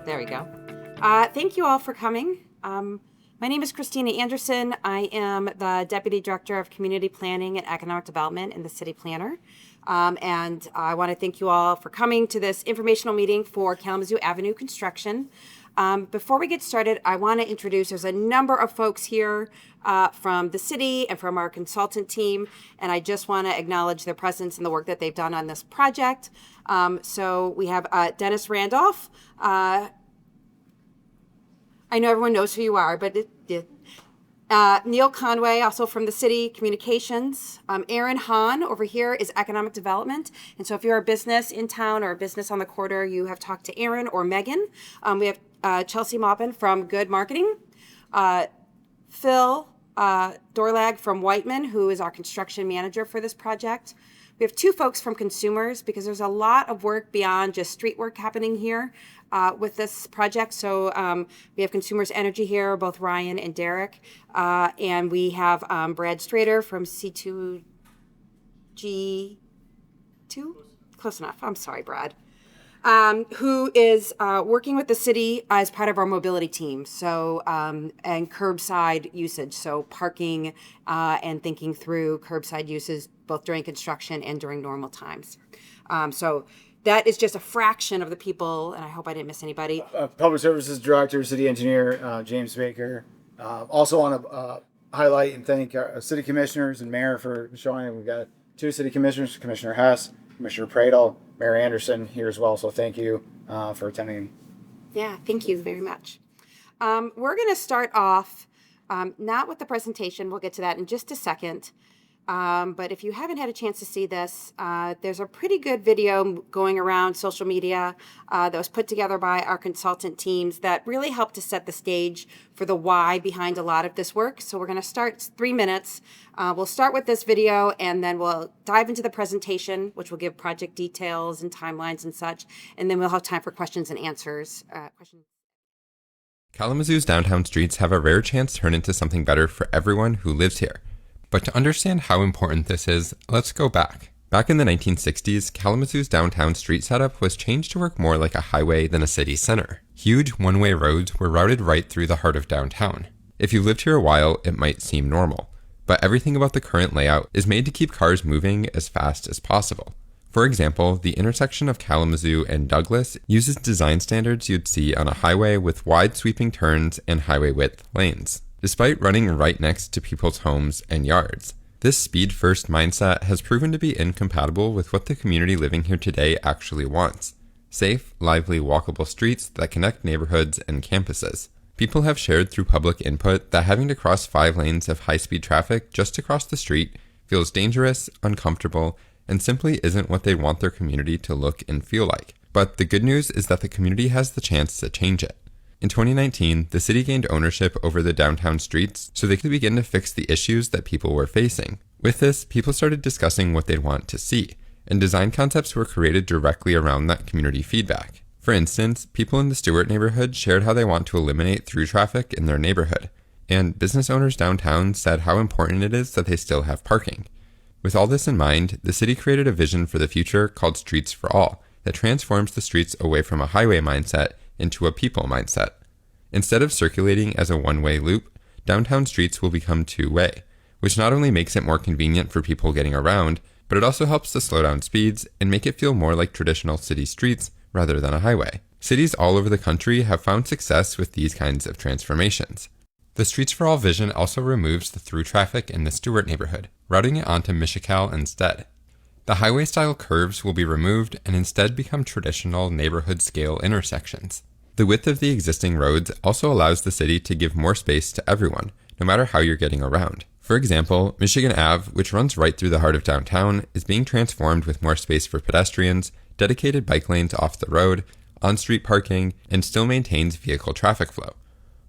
There we go. Thank you all for coming. My name is Christina Anderson. I am the Deputy Director of Community Planning and Economic Development in the City Planner. And I want to thank you all for coming to this informational meeting for Kalamazoo Avenue construction. Before we get started, I want to introduce, there's a number of folks here from the city and from our consultant team, and I just want to acknowledge their presence and the work that they've done on this project. So we have Dennis Randolph. I know everyone knows who you are, but Neil Conway, also from the city communications. Aaron Hahn over here is economic development. And so if you're a business in town or a business on the corridor, you have talked to Aaron or Megan. We have Chelsea Maupin from Good Marketing. Phil Dorlag from Whiteman, who is our construction manager for this project. We have two folks from consumers because there's a lot of work beyond just street work happening here with this project. So we have Consumers Energy here, both Ryan and Derek. And we have Brad Strader from C2G2? Close enough. I'm sorry, Brad. Who is working with the city as part of our mobility team. So, and curbside usage. So parking and thinking through curbside uses both during construction and during normal times. So that is just a fraction of the people, and I hope I didn't miss anybody. Public Services Director, City Engineer, James Baker. Also want to highlight and thank our city commissioners and mayor for showing. We've got two city commissioners, Commissioner Hess, Commissioner Pradle, Mayor Anderson here as well. So thank you for attending. Yeah, thank you very much. We're going to start off not with the presentation. We'll get to that in just a second. But if you haven't had a chance to see this, there's a pretty good video going around social media that was put together by our consultant teams that really helped to set the stage for the why behind a lot of this work. So we're going to start 3 minutes. We'll start with this video, and then we'll dive into the presentation, which will give project details and timelines and such. And then we'll have time for questions and answers. Kalamazoo's downtown streets have a rare chance to turn into something better for everyone who lives here. But to understand how important this is, let's go back. Back in the 1960s, Kalamazoo's downtown street setup was changed to work more like a highway than a city center. Huge one-way roads were routed right through the heart of downtown. If you lived here a while, it might seem normal, but everything about the current layout is made to keep cars moving as fast as possible. For example, the intersection of Kalamazoo and Douglas uses design standards you'd see on a highway with wide sweeping turns and highway width lanes. Despite running right next to people's homes and yards, this speed-first mindset has proven to be incompatible with what the community living here today actually wants: safe, lively, walkable streets that connect neighborhoods and campuses. People have shared through public input that having to cross 5 lanes of high-speed traffic just to cross the street feels dangerous, uncomfortable, and simply isn't what they want their community to look and feel like. But the good news is that the community has the chance to change it. In 2019, the city gained ownership over the downtown streets so they could begin to fix the issues that people were facing. With this, people started discussing what they'd want to see, and design concepts were created directly around that community feedback. For instance, people in the Stewart neighborhood shared how they want to eliminate through traffic in their neighborhood, and business owners downtown said how important it is that they still have parking. With all this in mind, the city created a vision for the future called Streets for All that transforms the streets away from a highway mindset into a people mindset. Instead of circulating as a one-way loop, downtown streets will become two-way, which not only makes it more convenient for people getting around, but it also helps to slow down speeds and make it feel more like traditional city streets rather than a highway. Cities all over the country have found success with these kinds of transformations. The Streets for All vision also removes the through traffic in the Stewart neighborhood, routing it onto Michical instead. The highway-style curves will be removed and instead become traditional neighborhood-scale intersections. The width of the existing roads also allows the city to give more space to everyone, no matter how you're getting around. For example, Michigan Ave, which runs right through the heart of downtown, is being transformed with more space for pedestrians, dedicated bike lanes off the road, on-street parking, and still maintains vehicle traffic flow.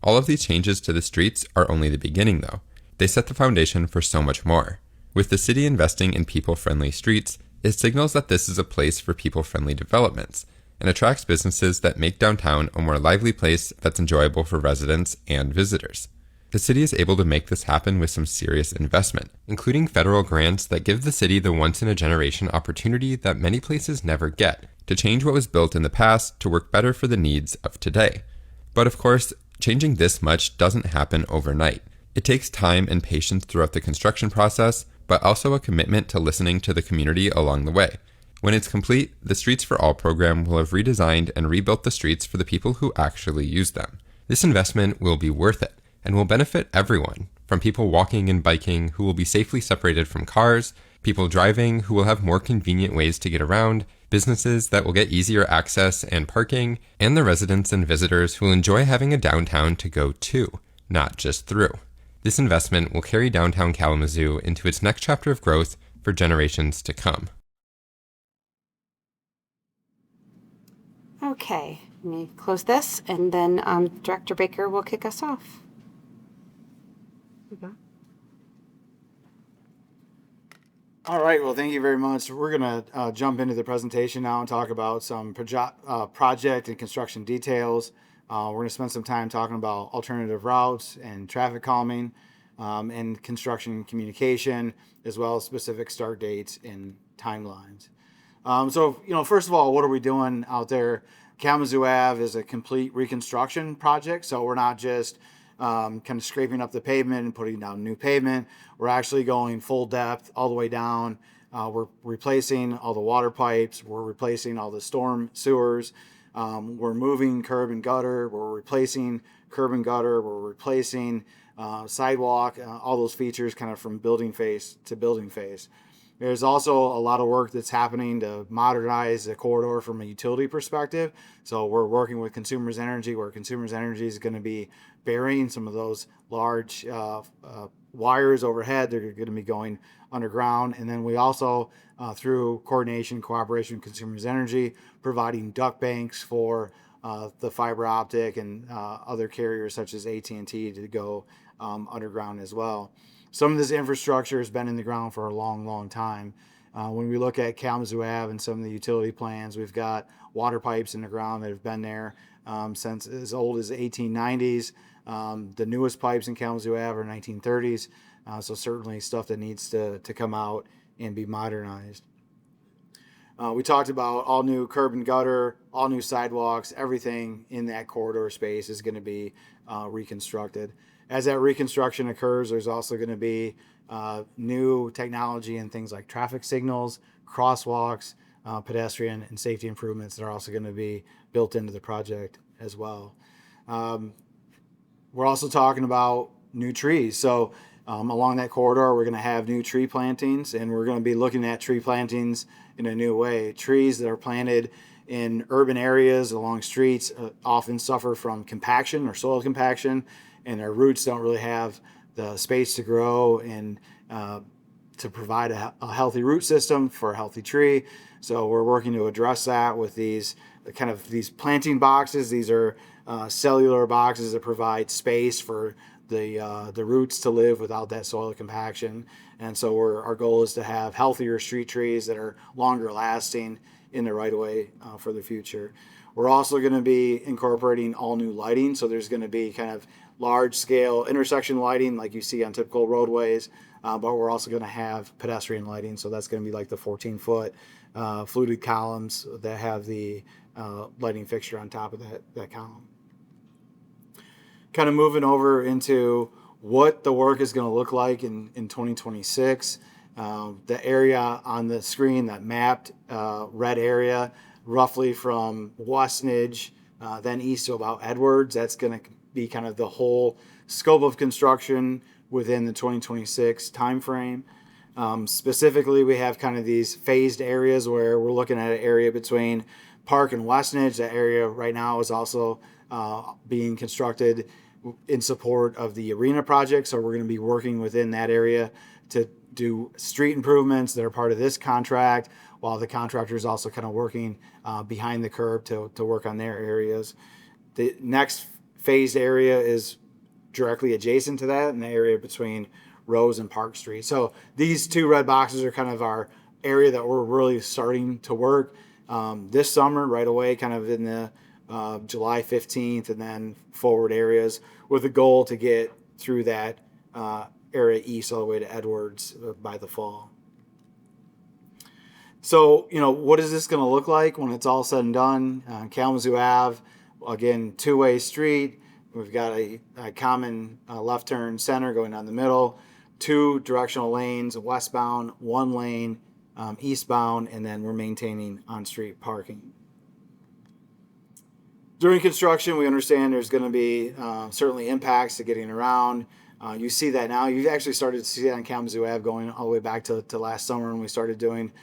All of these changes to the streets are only the beginning, though. They set the foundation for so much more. With the city investing in people-friendly streets, it signals that this is a place for people-friendly developments, and attracts businesses that make downtown a more lively place that's enjoyable for residents and visitors. The city is able to make this happen with some serious investment, including federal grants that give the city the once-in-a-generation opportunity that many places never get, to change what was built in the past to work better for the needs of today. But of course, changing this much doesn't happen overnight. It takes time and patience throughout the construction process, but also a commitment to listening to the community along the way. When it's complete, the Streets for All program will have redesigned and rebuilt the streets for the people who actually use them. This investment will be worth it, and will benefit everyone, from people walking and biking who will be safely separated from cars, people driving who will have more convenient ways to get around, businesses that will get easier access and parking, and the residents and visitors who will enjoy having a downtown to go to, not just through. This investment will carry downtown Kalamazoo into its next chapter of growth for generations to come. Okay, let me close this, and then Director Baker will kick us off. All right. Well, thank you very much. We're going to jump into the presentation now and talk about some project and construction details. We're going to spend some time talking about alternative routes and traffic calming and construction communication, as well as specific start dates and timelines. First of all, what are we doing out there? Kalamazoo Ave is a complete reconstruction project, so we're not just kind of scraping up the pavement and putting down new pavement. We're actually going full depth all the way down. We're replacing all the water pipes. We're replacing all the storm sewers. We're moving curb and gutter. We're replacing curb and gutter. We're replacing sidewalk, all those features kind of from building face to building face. There's also a lot of work that's happening to modernize the corridor from a utility perspective. So we're working with Consumers Energy, where Consumers Energy is going to be burying some of those large wires overhead. They're going to be going underground. And then we also, through coordination, cooperation with Consumers Energy, providing duct banks for the fiber optic and other carriers such as AT&T to go underground as well. Some of this infrastructure has been in the ground for a long, long time. When we look at Kalamazoo Ave and some of the utility plans, we've got water pipes in the ground that have been there since as old as the 1890s. The newest pipes in Kalamazoo Ave are 1930s, so certainly stuff that needs to come out and be modernized. We talked about all new curb and gutter, all new sidewalks, everything in that corridor space is going to be reconstructed. As that reconstruction occurs, there's also going to be new technology and things like traffic signals, crosswalks, pedestrian and safety improvements that are also going to be built into the project as well. We're also talking about new trees. So along that corridor, we're going to have new tree plantings, and we're going to be looking at tree plantings in a new way. Trees that are planted in urban areas along streets often suffer from compaction or soil compaction, and their roots don't really have the space to grow and to provide a healthy root system for a healthy tree. So we're working to address that with these planting boxes. These are cellular boxes that provide space for the roots to live without that soil compaction. And so our goal is to have healthier street trees that are longer lasting in the right of way for the future. We're also going to be incorporating all new lighting. So there's going to be kind of large scale intersection lighting like you see on typical roadways, but we're also going to have pedestrian lighting. So that's going to be like the 14-foot fluted columns that have the lighting fixture on top of that column. Kind of moving over into what the work is going to look like in 2026. The area on the screen, that mapped red area, roughly from Signage, then east to about Edwards, that's going to be kind of the whole scope of construction within the 2026 timeframe. Specifically, we have kind of these phased areas where we're looking at an area between Park and Signage. That area right now is also being constructed in support of the arena project. So we're going to be working within that area to do street improvements that are part of this contract, while the contractor is also kind of working behind the curb to work on their areas. The next phased area is directly adjacent to that in the area between Rose and Park Street. So these two red boxes are kind of our area that we're really starting to work this summer right away, kind of in the July 15th and then forward areas, with a goal to get through that area east all the way to Edwards by the fall. So, what is this going to look like when it's all said and done? Kalamazoo Ave, again, two-way street. We've got a common left turn center going down the middle, 2 directional lanes, westbound, 1 lane eastbound, and then we're maintaining on-street parking. During construction, we understand there's going to be certainly impacts to getting around. You see that now. You've actually started to see that on Kalamazoo Ave going all the way back to last summer when we started doing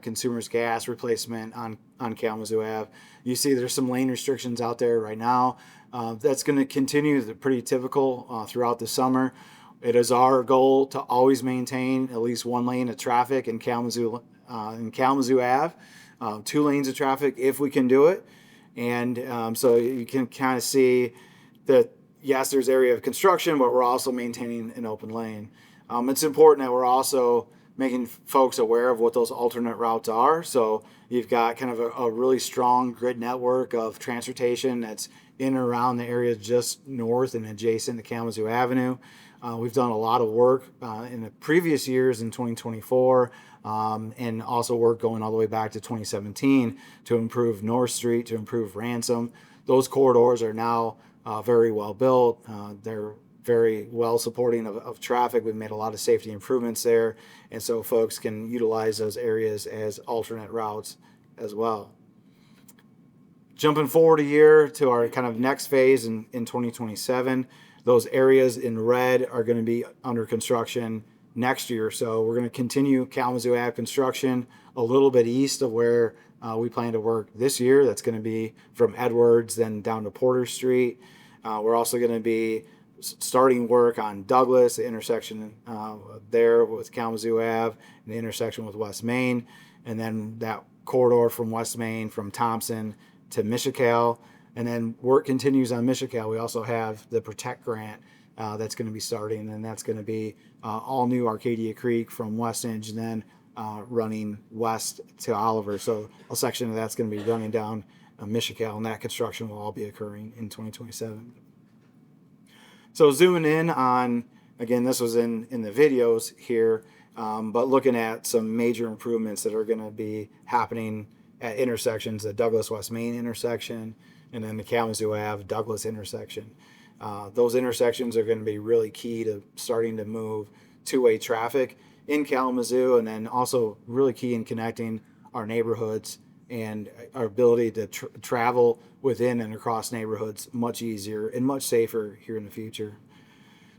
consumers gas replacement on Kalamazoo Ave. You see there's some lane restrictions out there right now. That's going to continue, pretty typical throughout the summer. It is our goal to always maintain at least 1 lane of traffic in Kalamazoo Ave, 2 lanes of traffic if we can do it. And so you can kind of see that, yes, there's area of construction, but we're also maintaining an open lane. It's important that we're also making folks aware of what those alternate routes are. So you've got kind of a really strong grid network of transportation that's in and around the area just north and adjacent to Kalamazoo Avenue. We've done a lot of work in the previous years in 2024 and also work going all the way back to 2017 to improve North Street, to improve Ransom. Those corridors are now very well built. They're very well supporting of traffic. We've made a lot of safety improvements there, and so folks can utilize those areas as alternate routes as well. Jumping forward a year to our kind of next phase in 2027, those areas in red are going to be under construction next year. So we're going to continue Kalamazoo Ave construction a little bit east of where we plan to work this year. That's going to be from Edwards, then down to Porter Street. We're also going to be starting work on Douglas, the intersection there with Kalamazoo Ave, and the intersection with West Main, and then that corridor from West Main from Thompson to Michical. And then work continues on Michical. We also have the Protect grant that's going to be starting, and that's going to be all new Arcadia Creek from Westinge and then running west to Oliver. So a section of that's going to be running down Michical, and that construction will all be occurring in 2027. So zooming in on, again, this was in the videos here, but looking at some major improvements that are going to be happening at intersections, the Douglas-West Main intersection, and then the Kalamazoo Ave-Douglas intersection. Those intersections are going to be really key to starting to move two-way traffic in Kalamazoo, and then also really key in connecting our neighborhoods and our ability to travel within and across neighborhoods much easier and much safer here in the future.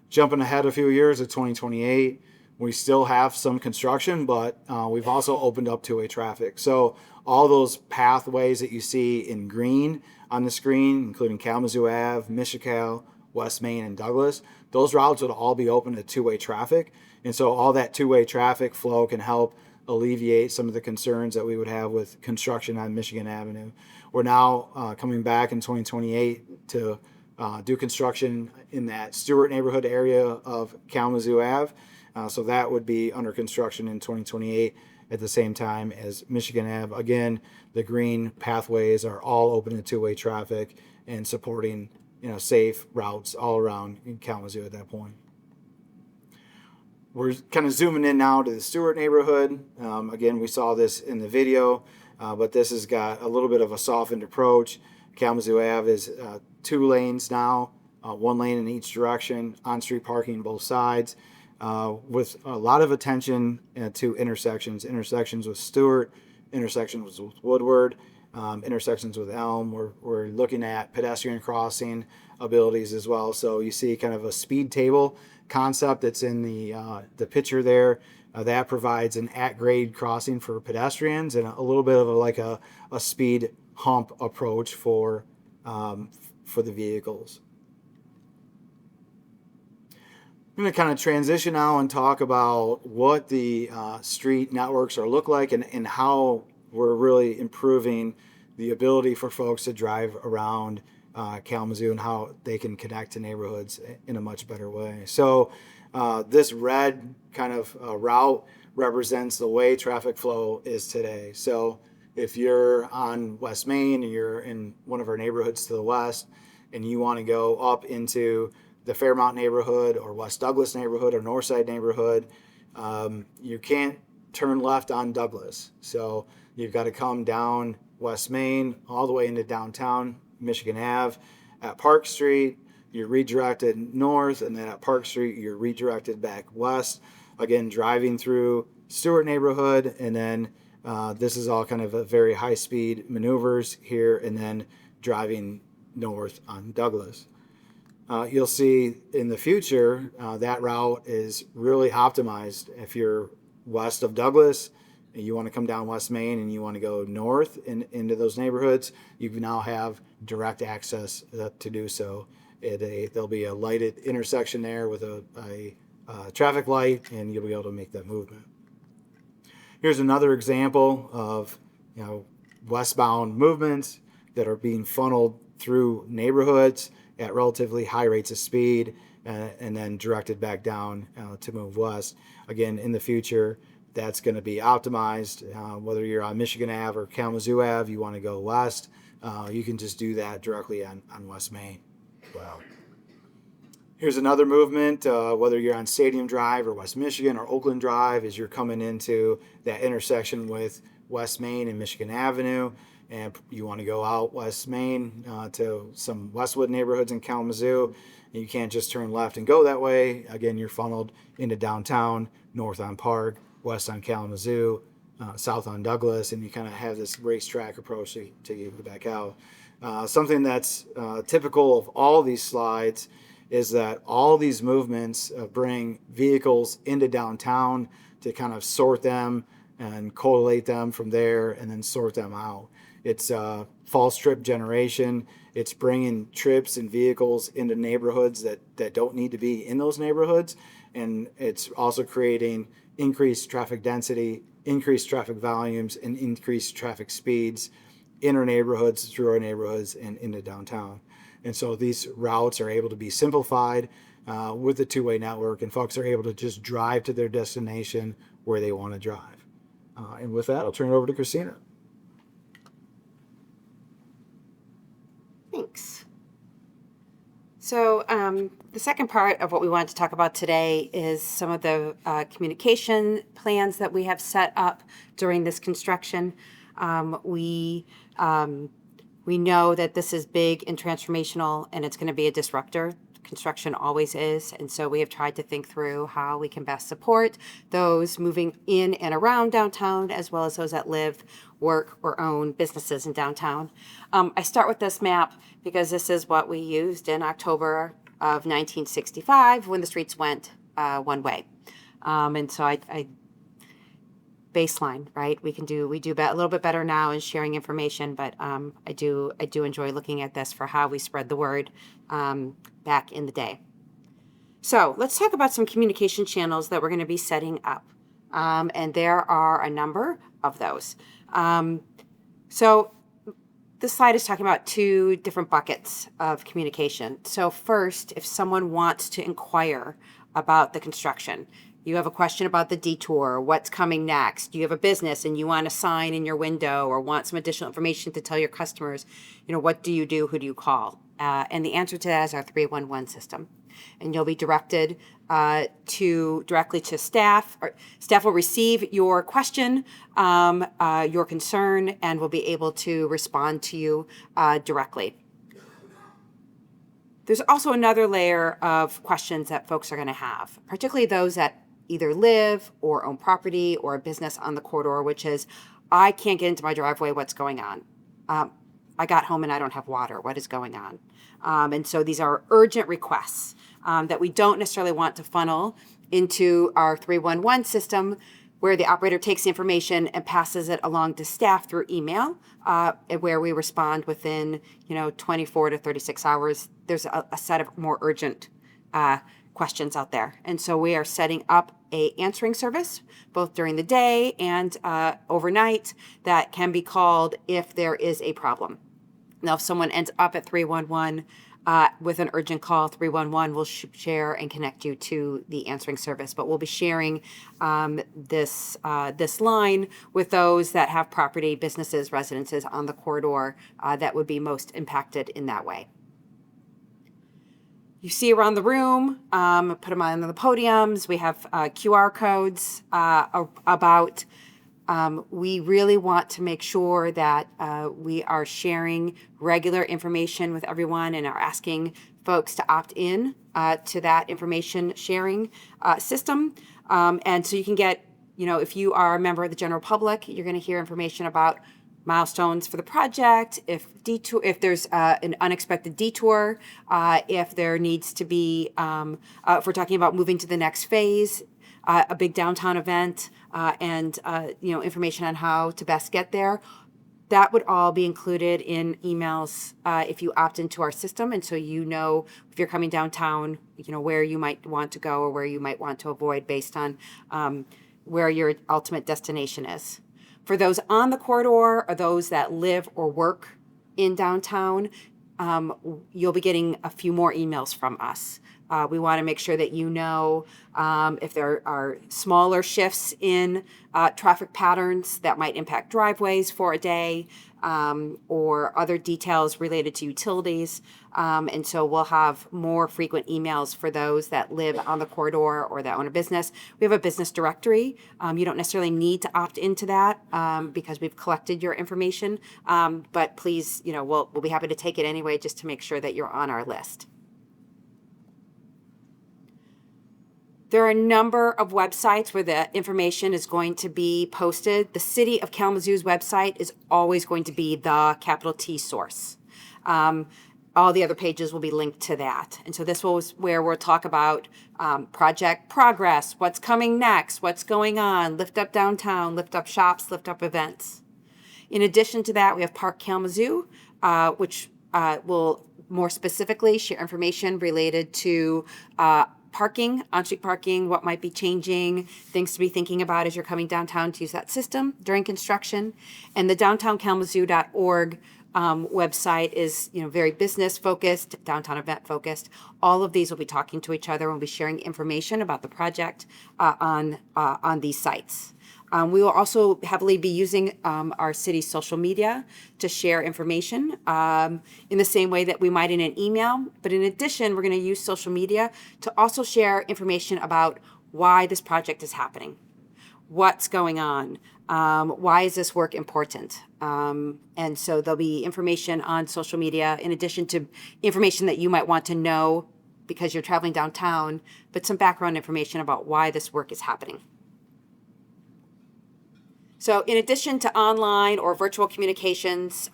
Jumping ahead a few years to 2028, we still have some construction, but we've also opened up two-way traffic. So all those pathways that you see in green on the screen, including Kalamazoo Ave, Michical, West Main, and Douglas, those routes would all be open to two-way traffic. And so all that two-way traffic flow can help alleviate some of the concerns that we would have with construction on Michigan Avenue. We're now coming back in 2028 to do construction in that Stewart neighborhood area of Kalamazoo Ave. So that would be under construction in 2028 at the same time as Michigan Ave. Again, the green pathways are all open to two-way traffic and supporting safe routes all around in Kalamazoo at that point. We're kind of zooming in now to the Stewart neighborhood. Again, we saw this in the video, but this has got a little bit of a softened approach. Kalamazoo Ave is 2 lanes now, 1 lane in each direction, on-street parking both sides, with a lot of attention to intersections with Stewart, intersections with Woodward, intersections with Elm. We're looking at pedestrian crossing abilities as well. So you see kind of a speed table concept that's in the picture there. That provides an at-grade crossing for pedestrians and a little bit of a speed hump approach for the vehicles. I'm going to kind of transition now and talk about what the street networks look like and how we're really improving the ability for folks to drive around Kalamazoo and how they can connect to neighborhoods in a much better way. So this red kind of route represents the way traffic flow is today. So if you're on West Main and you're in one of our neighborhoods to the west and you want to go up into the Fairmount neighborhood or West Douglas neighborhood or Northside neighborhood, you can't turn left on Douglas. So you've got to come down West Main all the way into downtown Michigan Ave. At Park Street, you're redirected north, and then at Park Street, you're redirected back west. Again, driving through Stewart neighborhood, and then this is all kind of a very high-speed maneuvers here, and then driving north on Douglas. You'll see in the future that route is really optimized. If you're west of Douglas and you want to come down West Main and you want to go north into those neighborhoods, you now have direct access to do so. There'll be a lighted intersection there with a traffic light, and you'll be able to make that movement. Here's another example of westbound movements that are being funneled through neighborhoods at relatively high rates of speed, and then directed back down to move west. Again, in the future, that's going to be optimized. Whether you're on Michigan Ave or Kalamazoo Ave, you want to go west, you can just do that directly on West Main. Wow. Here's another movement, whether you're on Stadium Drive or West Michigan or Oakland Drive, as you're coming into that intersection with West Main and Michigan Avenue, and you want to go out West Main to some Westwood neighborhoods in Kalamazoo, and you can't just turn left and go that way. Again, you're funneled into downtown, north on Park, west on Kalamazoo, south on Douglas, and you kind of have this racetrack approach to get back out. Something that's typical of all these slides is that all these movements bring vehicles into downtown to kind of sort them and collate them from there and then sort them out. It's false trip generation. It's bringing trips and vehicles into neighborhoods that don't need to be in those neighborhoods. And it's also creating increased traffic density, increased traffic volumes, and increased traffic speeds in our neighborhoods, through our neighborhoods, and into downtown. And so these routes are able to be simplified with the two-way network, and folks are able to just drive to their destination where they want to drive. And with that, I'll turn it over to Christina. Thanks. So the second part of what we wanted to talk about today is some of the communication plans that we have set up during this construction. We know that this is big and transformational, and it's going to be a disruptor. Construction always is. And so we have tried to think through how we can best support those moving in and around downtown, as well as those that live, work, or own businesses in downtown. I start with this map because this is what we used in October of 1965 when the streets went one way. And so I baseline, right? We do a little bit better now in sharing information, but I do enjoy looking at this for how we spread the word back in the day. So let's talk about some communication channels that we're going to be setting up, and there are a number of those. So this slide is talking about two different buckets of communication. So first, if someone wants to inquire about the construction, you have a question about the detour, what's coming next. You have a business and you want a sign in your window or want some additional information to tell your customers, what do you do? Who do you call? And the answer to that is our 311 system. And you'll be directed directly to staff. Or staff will receive your question, your concern, and will be able to respond to you directly. There's also another layer of questions that folks are going to have, particularly those that either live or own property or a business on the corridor, which is, I can't get into my driveway, what's going on? I got home and I don't have water, what is going on? And so these are urgent requests that we don't necessarily want to funnel into our 311 system, where the operator takes the information and passes it along to staff through email, where we respond within 24 to 36 hours. There's a set of more urgent questions out there. And so we are setting up a answering service, both during the day and overnight, that can be called if there is a problem. Now, if someone ends up at 311 with an urgent call, 311 will share and connect you to the answering service. But we'll be sharing this line with those that have property, businesses, residences on the corridor that would be most impacted in that way. you see around the room, put them on the podiums. We have QR codes about. We really want to make sure that we are sharing regular information with everyone and are asking folks to opt in to that information sharing system. And so you can get, if you are a member of the general public, you're going to hear information about milestones for the project, if there's an unexpected detour, if there needs to be, if we're talking about moving to the next phase, a big downtown event, and information on how to best get there. That would all be included in emails if you opt into our system, and so if you're coming downtown, where you might want to go or where you might want to avoid based on where your ultimate destination is. For those on the corridor or those that live or work in downtown, you'll be getting a few more emails from us. We want to make sure that if there are smaller shifts in traffic patterns that might impact driveways for a day, or other details related to utilities. And so we'll have more frequent emails for those that live on the corridor or that own a business. We have a business directory. You don't necessarily need to opt into that because we've collected your information. But please, we'll be happy to take it anyway just to make sure that you're on our list. There are a number of websites where the information is going to be posted. The City of Kalamazoo's website is always going to be the capital T source. All the other pages will be linked to that. And so this was where we'll talk about project progress, what's coming next, what's going on, lift up downtown, lift up shops, lift up events. In addition to that, we have Park Kalamazoo, which will more specifically share information related to parking, on-street parking, what might be changing, things to be thinking about as you're coming downtown to use that system during construction. And the downtownkalamazoo.org website is, very business focused, downtown event focused. All of these will be talking to each other and we'll be sharing information about the project on these sites. We will also heavily be using our city's social media to share information in the same way that we might in an email. But in addition, we're going to use social media to also share information about why this project is happening, what's going on, why is this work important. And so there'll be information on social media in addition to information that you might want to know because you're traveling downtown, but some background information about why this work is happening. So in addition to online or virtual communications,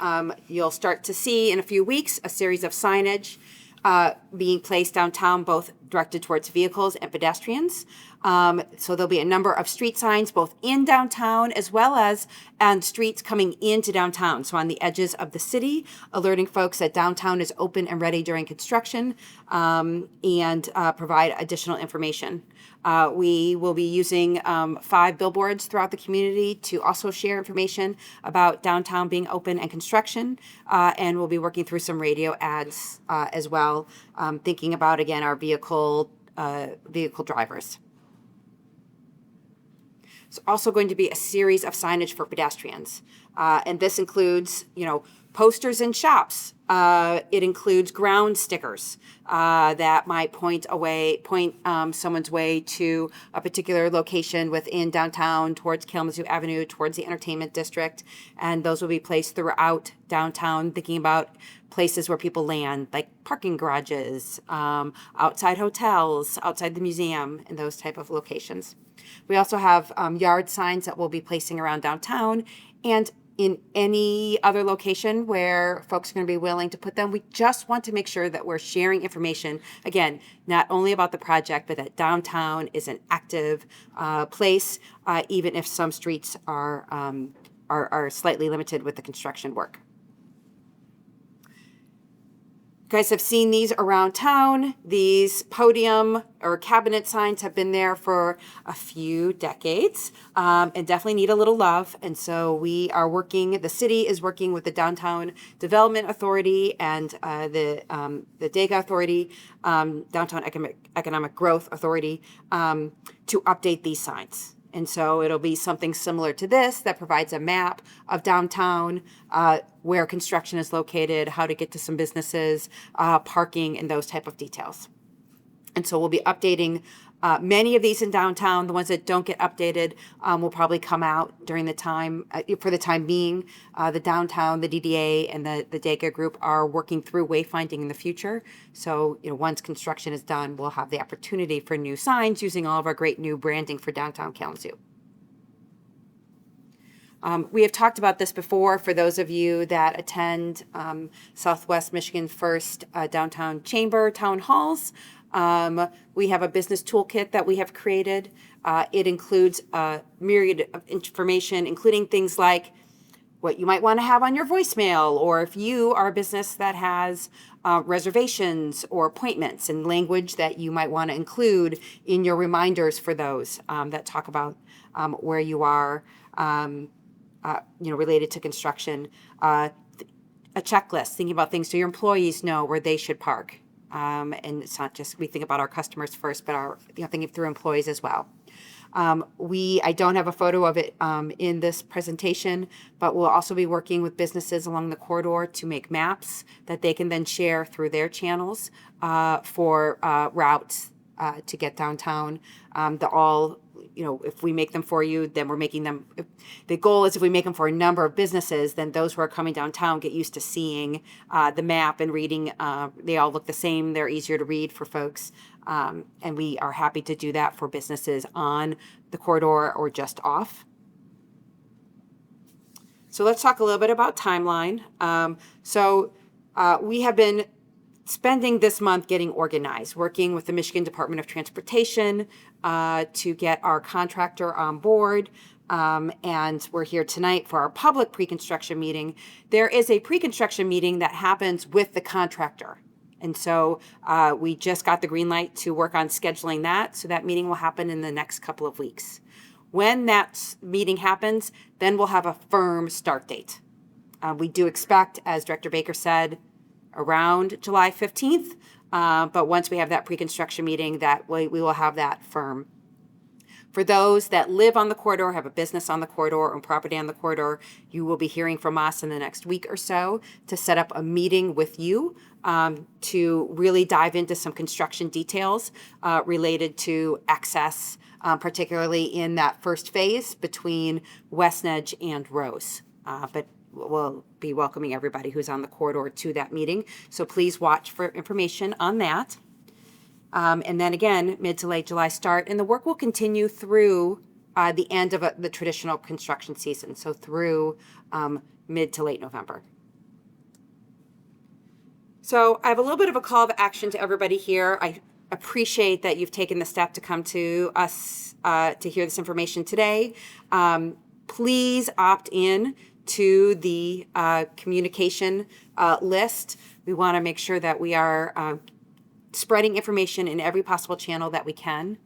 you'll start to see in a few weeks a series of signage being placed downtown, both directed towards vehicles and pedestrians. So there'll be a number of street signs both in downtown as well as on streets coming into downtown. So on the edges of the city, alerting folks that downtown is open and ready during construction and provide additional information. We will be using 5 billboards throughout the community to also share information about downtown being open and construction. And we'll be working through some radio ads as well, thinking about, again, our vehicle drivers. It's also going to be a series of signage for pedestrians. And this includes, posters in shops. It includes ground stickers that might point someone's way to a particular location within downtown, towards Kalamazoo Avenue, towards the entertainment district. And those will be placed throughout downtown, thinking about places where people land, like parking garages, outside hotels, outside the museum, and those type of locations. We also have yard signs that we'll be placing around downtown, and in any other location where folks are going to be willing to put them. We just want to make sure that we're sharing information, again, not only about the project, but that downtown is an active place, even if some streets are slightly limited with the construction work. You guys have seen these around town. These podium or cabinet signs have been there for a few decades and definitely need a little love. And so the city is working with the Downtown Development Authority and the DEGA Authority, Downtown Economic Growth Authority, to update these signs. And so it'll be something similar to this that provides a map of downtown, where construction is located, how to get to some businesses, parking, and those type of details. And so we'll be updating many of these in downtown. The ones that don't get updated will probably come out during the time, for the time being. The downtown, the DDA, and the DACA group are working through wayfinding in the future. So, once construction is done, we'll have the opportunity for new signs using all of our great new branding for downtown Kalamazoo. We have talked about this before for those of you that attend Southwest Michigan First Downtown Chamber Town Halls. We have a business toolkit that we have created. It includes a myriad of information, including things like what you might want to have on your voicemail, or if you are a business that has reservations or appointments, and language that you might want to include in your reminders for those that talk about where you are, related to construction. A checklist, thinking about things so your employees know where they should park. And it's not just we think about our customers first, but thinking through employees as well. I don't have a photo of it in this presentation, but we'll also be working with businesses along the corridor to make maps that they can then share through their channels for routes to get downtown. If we make them for you, then we're making them. The goal is if we make them for a number of businesses, then those who are coming downtown get used to seeing the map and reading. They all look the same. They're easier to read for folks. And we are happy to do that for businesses on the corridor or just off. So let's talk a little bit about timeline. We have been spending this month getting organized, working with the Michigan Department of Transportation to get our contractor on board. And we're here tonight for our public pre-construction meeting. There is a pre-construction meeting that happens with the contractor. And so we just got the green light to work on scheduling that. So that meeting will happen in the next couple of weeks. When that meeting happens, then we'll have a firm start date. We do expect, as Director Baker said, around July 15th. But once we have that pre-construction meeting, that we will have that firm. For those that live on the corridor, have a business on the corridor or property on the corridor, you will be hearing from us in the next week or so to set up a meeting with you to really dive into some construction details related to access, particularly in that first phase between Westnedge and Rose. But we'll be welcoming everybody who's on the corridor to that meeting. So please watch for information on that. And then again, mid to late July start, and the work will continue through the end of the traditional construction season, so through mid to late November. So I have a little bit of a call of action to everybody here. I appreciate that you've taken the step to come to us to hear this information today. Please opt in to the communication list. We want to make sure that we are spreading information in every possible channel that we can.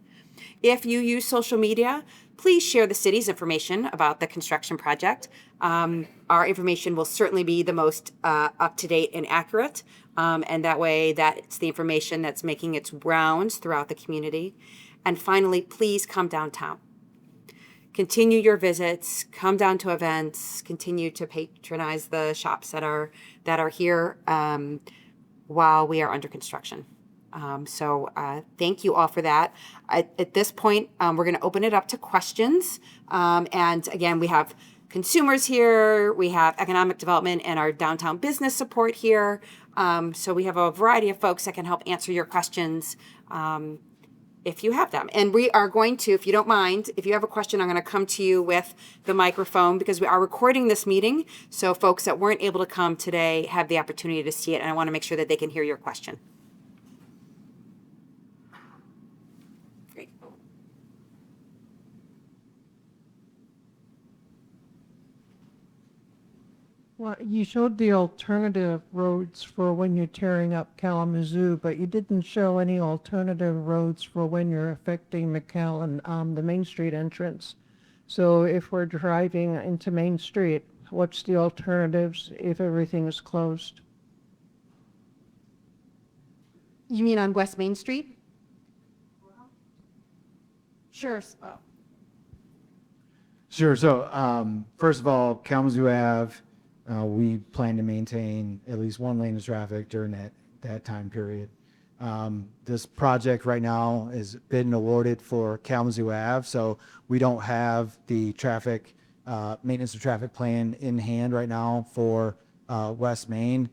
If you use social media, please share the city's information about the construction project. Our information will certainly be the most up-to-date and accurate, and that way that's the information that's making its rounds throughout the community. And finally, please come downtown. Continue your visits, come down to events, continue to patronize the shops that are here while we are under construction. Thank you all for that. At this point, we're going to open it up to questions. And again, we have consumers here, we have economic development and our downtown business support here. So we have a variety of folks that can help answer your questions if you have them. And we are going to, if you don't mind, if you have a question, I'm going to come to you with the microphone because we are recording this meeting. So folks that weren't able to come today have the opportunity to see it. And I want to make sure that they can hear your question. Great. Well, you showed the alternative roads for when you're tearing up Kalamazoo, but you didn't show any alternative roads for when you're affecting McAllen, the Main Street entrance. So if we're driving into Main Street, what's the alternatives if everything is closed? You mean on West Main Street? Sure. Sure. So, first of all, Kalamazoo Ave, we plan to maintain at least one lane of traffic during that time period. This project right now is bid and awarded for Kalamazoo Ave, so we don't have the traffic, maintenance of traffic plan in hand right now for West Main.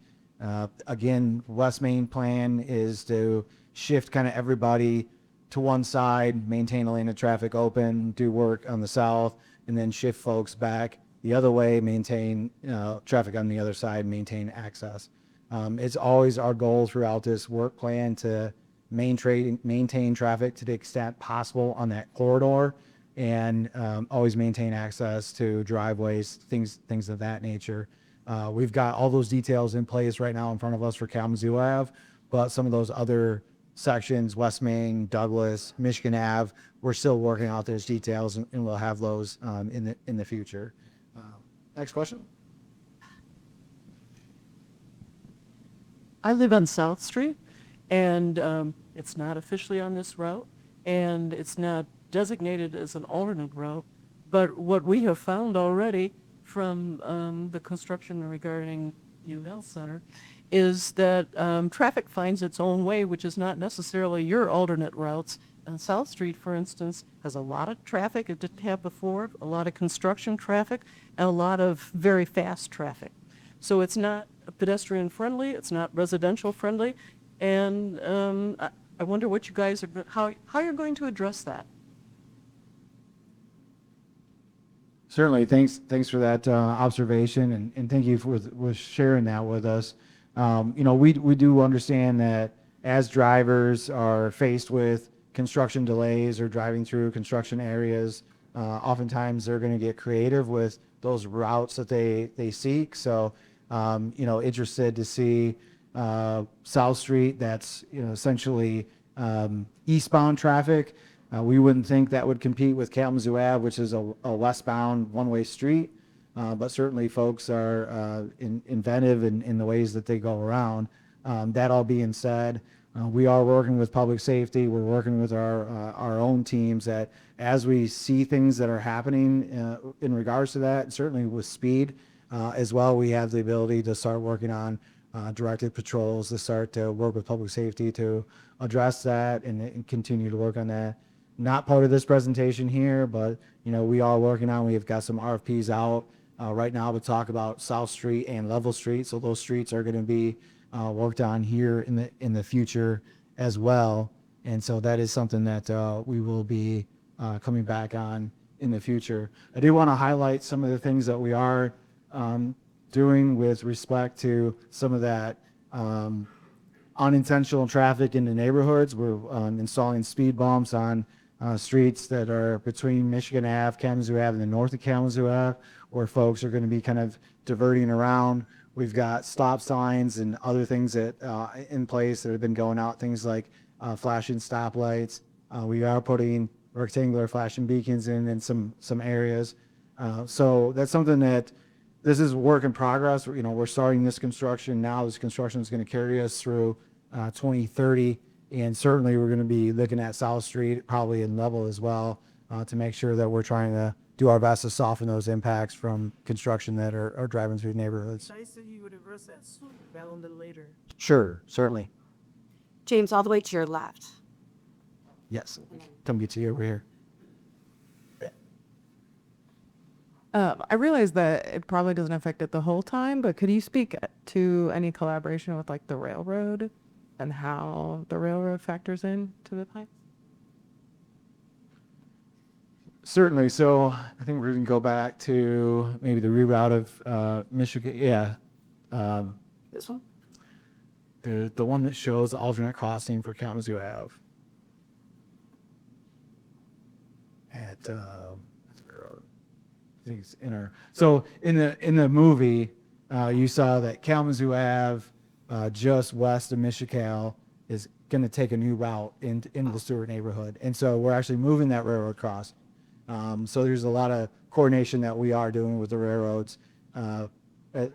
Again, West Main plan is to shift kind of everybody to one side, maintain a lane of traffic open, do work on the south, and then shift folks back the other way, maintain traffic on the other side, maintain access. It's always our goal throughout this work plan to maintain traffic to the extent possible on that corridor, and always maintain access to driveways, things of that nature. We've got all those details in place right now in front of us for Kalamazoo Ave, but some of those other sections, West Main, Douglas, Michigan Ave, we're still working out those details, and we'll have those in the future. Next question. I live on South Street, and it's not officially on this route, and it's not designated as an alternate route. But what we have found already from the construction regarding UL Center is that traffic finds its own way, which is not necessarily your alternate routes. And South Street, for instance, has a lot of traffic it didn't have before, a lot of construction traffic, and a lot of very fast traffic. So it's not pedestrian friendly, it's not residential friendly, and I wonder what you guys are, how you're going to address that. Certainly, thanks for that observation, and thank you for sharing that with us. We do understand that as drivers are faced with construction delays or driving through construction areas, oftentimes they're going to get creative with those routes that they seek. So, interested to see South Street that's essentially eastbound traffic. We wouldn't think that would compete with Kalamazoo Ave, which is a westbound one-way street, but certainly folks are inventive in the ways that they go around. That all being said, we are working with public safety. We're working with our own teams that as we see things that are happening in regards to that, certainly with speed as well, we have the ability to start working on directed patrols, to start to work with public safety to address that and continue to work on that. Not part of this presentation here, but we are working on, we've got some RFPs out right now to talk about South Street and Level Street. So those streets are going to be worked on here in the future as well. And so that is something that we will be coming back on in the future. I do want to highlight some of the things that we are doing with respect to some of that unintentional traffic in the neighborhoods. We're installing speed bumps on streets that are between Michigan Ave, Kalamazoo Ave, and the north of Kalamazoo Ave, where folks are going to be kind of diverting around. We've got stop signs and other things that in place that have been going out, things like flashing stoplights. We are putting rectangular flashing beacons in some areas. So that's something that this is a work in progress. We're starting this construction now. This construction is going to carry us through 2030. And certainly we're going to be looking at South Street, probably in Level as well, to make sure that we're trying to do our best to soften those impacts from construction that are driving through neighborhoods. I said you would address that sooner rather than later. Sure, certainly. James, all the way to your left. Yes. Come get you over here. I realize that it probably doesn't affect it the whole time, but could you speak to any collaboration with like the railroad and how the railroad factors in to the plan? Certainly. So I think we're going to go back to maybe the reroute of Michigan. Yeah. This one? The one that shows alternate crossing for Kalamazoo Ave. At I think it's in our. So in the movie, you saw that Kalamazoo Ave, just west of Michigan, is going to take a new route into the Stewart neighborhood, and so we're actually moving that railroad crossing. So there's a lot of coordination that we are doing with the railroads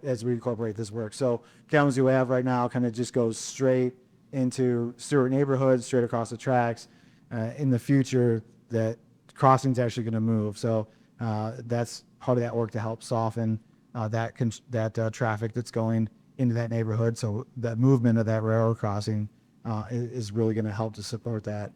as we incorporate this work. So Kalamazoo Ave right now kind of just goes straight into Stewart neighborhood, straight across the tracks. In the future, that crossing's actually going to move. So That's part of that work to help soften that traffic that's going into that neighborhood. So the movement of that railroad crossing is really going to help to support that.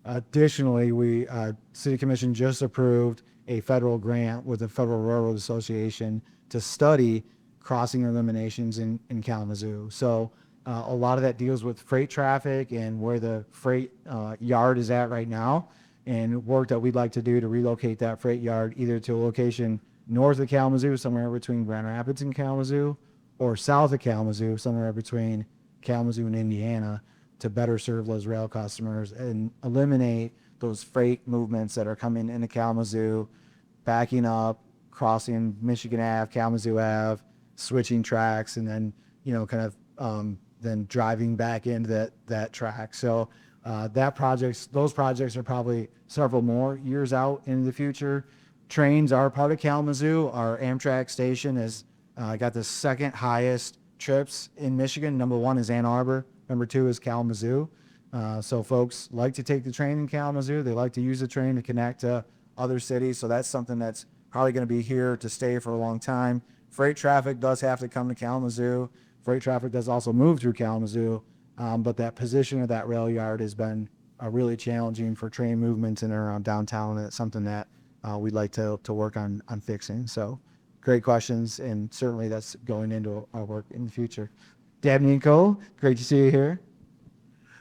Additionally, we City Commission just approved a federal grant with the Federal Railroad Association to study crossing eliminations in Kalamazoo. So a lot of that deals with freight traffic and where the freight yard is at right now, and work that we'd like to do to relocate that freight yard either to a location north of Kalamazoo, somewhere between Grand Rapids and Kalamazoo, or south of Kalamazoo, somewhere between Kalamazoo and Indiana, to better serve those rail customers and eliminate those freight movements that are coming into Kalamazoo, backing up, crossing Michigan Ave, Kalamazoo Ave, switching tracks, and then, kind of then driving back into that track. So those projects are probably several more years out into the future. Trains are part of Kalamazoo. Our Amtrak station has got the second highest trips in Michigan. Number one is Ann Arbor. Number two is Kalamazoo. So folks like to take the train in Kalamazoo. They like to use the train to connect to other cities. So that's something that's probably going to be here to stay for a long time. Freight traffic does have to come to Kalamazoo. Freight traffic does also move through Kalamazoo. But that position of that rail yard has been really challenging for train movements in and around downtown. And it's something that we'd like to work on fixing. So great questions. And certainly that's going into our work in the future. Dabney and Cole, great to see you here.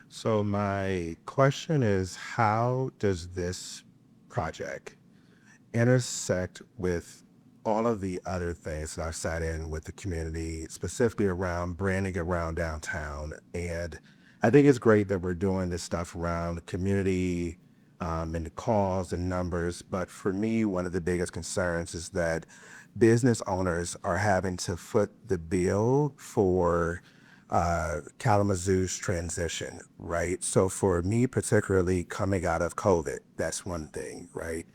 So my question is, how does this project intersect with all of the other things that I've sat in with the community, specifically around branding around downtown? And I think it's great that we're doing this stuff around the community and the calls and numbers. But for me, one of the biggest concerns is that business owners are having to foot the bill for Kalamazoo's transition, right? So for me, particularly coming out of COVID, that's one thing, right?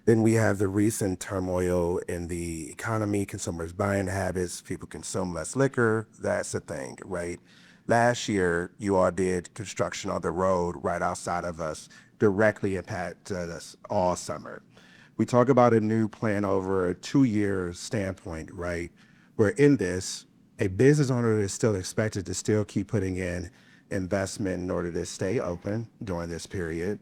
Then we have the recent turmoil in the economy, consumers' buying habits, people consume less liquor, that's a thing, right? Last year, you all did construction on the road right outside of us, directly impacted us all summer. We talk about a new plan over a 2-year standpoint, right? Where in this, a business owner is still expected to still keep putting in investment in order to stay open during this period.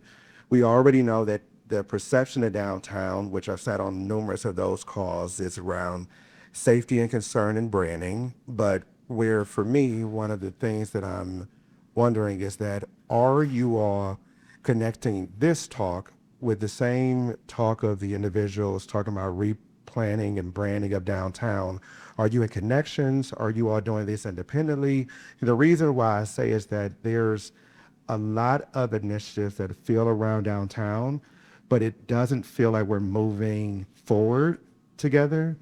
We already know that the perception of downtown, which I've sat on numerous of those calls, is around safety and concern and branding. But where, for me, one of the things that I'm wondering is that, are you all connecting this talk with the same talk of the individuals talking about replanning and branding of downtown? Are you in connections? Are you all doing this independently? The reason why I say is that there's a lot of initiatives that feel around downtown, but it doesn't feel like we're moving forward together.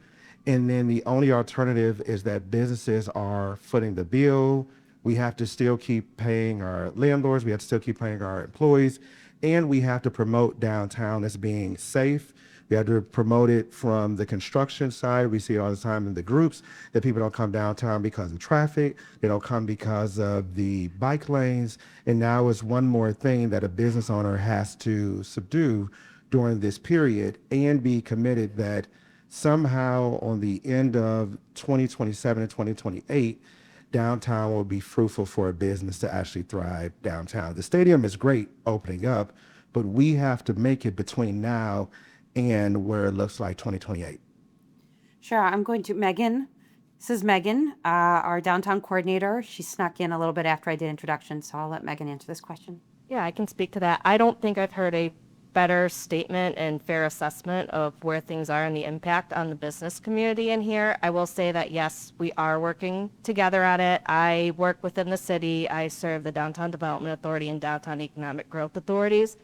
And then the only alternative is that businesses are footing the bill. We have to still keep paying our landlords. We have to still keep paying our employees. And we have to promote downtown as being safe. We have to promote it from the construction side. We see it all the time in the groups that people don't come downtown because of traffic. They don't come because of the bike lanes. And now is one more thing that a business owner has to subdue during this period and be committed that somehow on the end of 2027 and 2028, downtown will be fruitful for a business to actually thrive downtown. The stadium is great opening up, but we have to make it between now and where it looks like 2028. Sure, I'm going to Megan. This is Megan, our downtown coordinator. She snuck in a little bit after I did introduction, so I'll let Megan answer this question. Yeah, I can speak to that. I don't think I've heard a better statement and fair assessment of where things are and the impact on the business community in here. I will say that, yes, we are working together at it. I work within the city. I serve the Downtown Development Authority and Downtown Economic Growth Authorities.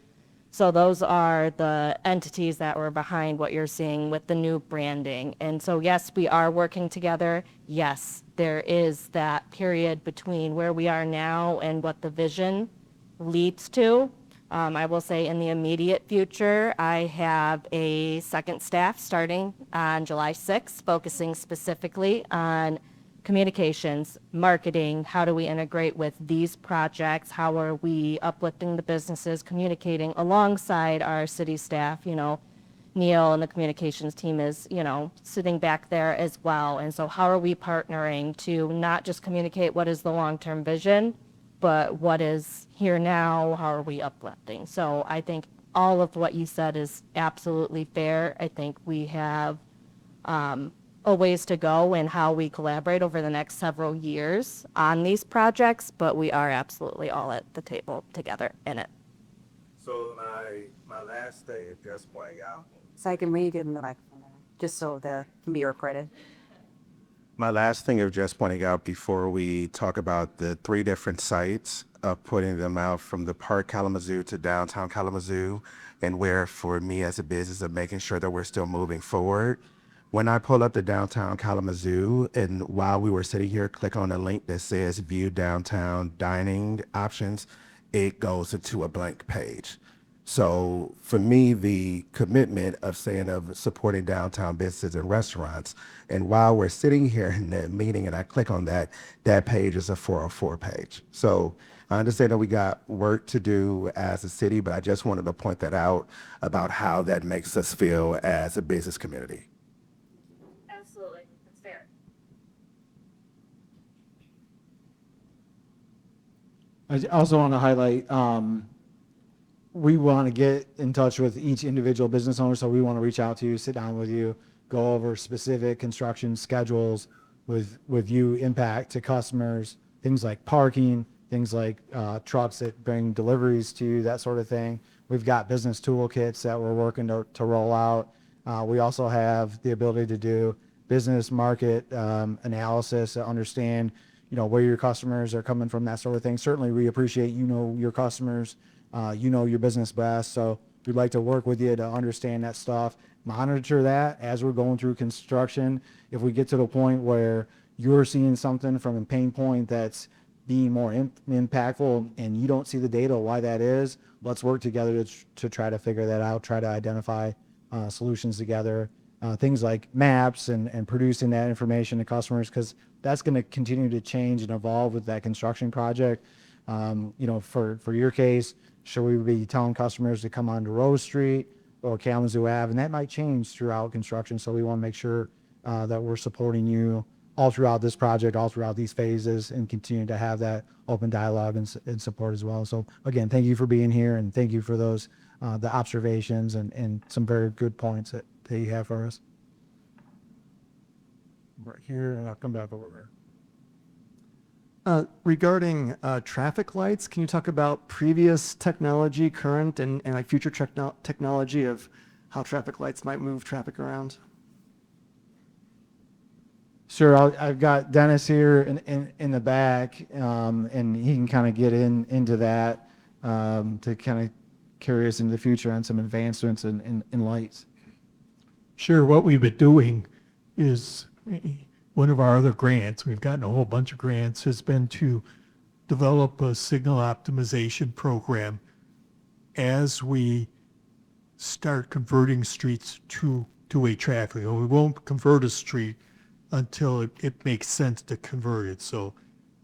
So those are the entities that were behind what you're seeing with the new branding. And so, yes, we are working together. Yes, there is that period between where we are now and what the vision leads to. I will say in the immediate future, I have a second staff starting on July 6th, focusing specifically on communications, marketing, how do we integrate with these projects, how are we uplifting the businesses, communicating alongside our city staff, Neil and the communications team is, sitting back there as well. And so how are we partnering to not just communicate what is the long-term vision, but what is here now? How are we uplifting? So I think all of what you said is absolutely fair. I think we have a ways to go in how we collaborate over the next several years on these projects, but we are absolutely all at the table together in it. So my last thing is just pointing out. So I can read it in the microphone, just so that can be recorded. My last thing of just pointing out before we talk about the 3 different sites of putting them out from the Park Kalamazoo to downtown Kalamazoo, and where for me as a business of making sure that we're still moving forward. When I pull up the downtown Kalamazoo, and while we were sitting here, click on a link that says view downtown dining options, it goes into a blank page. So for me, the commitment of saying of supporting downtown businesses and restaurants, and while we're sitting here in that meeting and I click on that, that page is a 404 page. So I understand that we got work to do as a city, but I just wanted to point that out about how that makes us feel as a business community. Absolutely. That's fair. I also want to highlight, we want to get in touch with each individual business owner. So we want to reach out to you, sit down with you, go over specific construction schedules with you, impact to customers, things like parking, things like trucks that bring deliveries to you, that sort of thing. We've got business toolkits that we're working to roll out. We also have the ability to do business market analysis to understand, where your customers are coming from, that sort of thing. Certainly, we appreciate your customers, your business best. So we'd like to work with you to understand that stuff, monitor that as we're going through construction. If we get to the point where you're seeing something from a pain point that's being more impactful and you don't see the data why that is, let's work together to try to figure that out, try to identify solutions together. Things like maps and producing that information to customers, because that's going to continue to change and evolve with that construction project. For your case, should we be telling customers to come onto Rose Street or Kalamazoo Ave? And that might change throughout construction. So we want to make sure that we're supporting you all throughout this project, all throughout these phases, and continue to have that open dialogue and support as well. So again, thank you for being here, and thank you for those the observations and some very good points that you have for us. Right here, and I'll come back over there. Regarding traffic lights, can you talk about previous technology, current, and like future technology of how traffic lights might move traffic around? Sure, I've got Dennis here in the back, and he can kind of get into that to kind of carry us into the future on some advancements in lights. Sure, what we've been doing is one of our other grants, we've gotten a whole bunch of grants, has been to develop a signal optimization program as we start converting streets to two-way traffic. We won't convert a street until it makes sense to convert it. So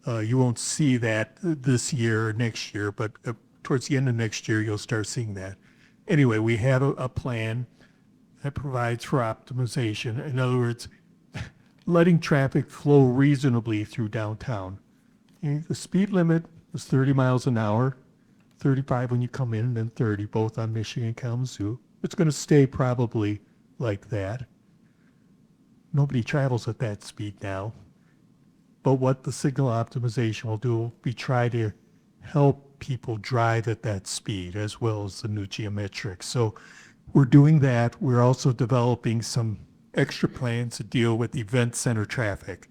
you won't see that this year or next year, but towards the end of next year, you'll start seeing that. Anyway, we have a plan that provides for optimization. In other words, letting traffic flow reasonably through downtown. The speed limit is 30 miles an hour, 35 when you come in, and then 30, both on Michigan and Kalamazoo. It's going to stay probably like that. Nobody travels at that speed now. But what the signal optimization will do, we try to help people drive at that speed as well as the new geometrics. So we're doing that. We're also developing some extra plans to deal with event center traffic,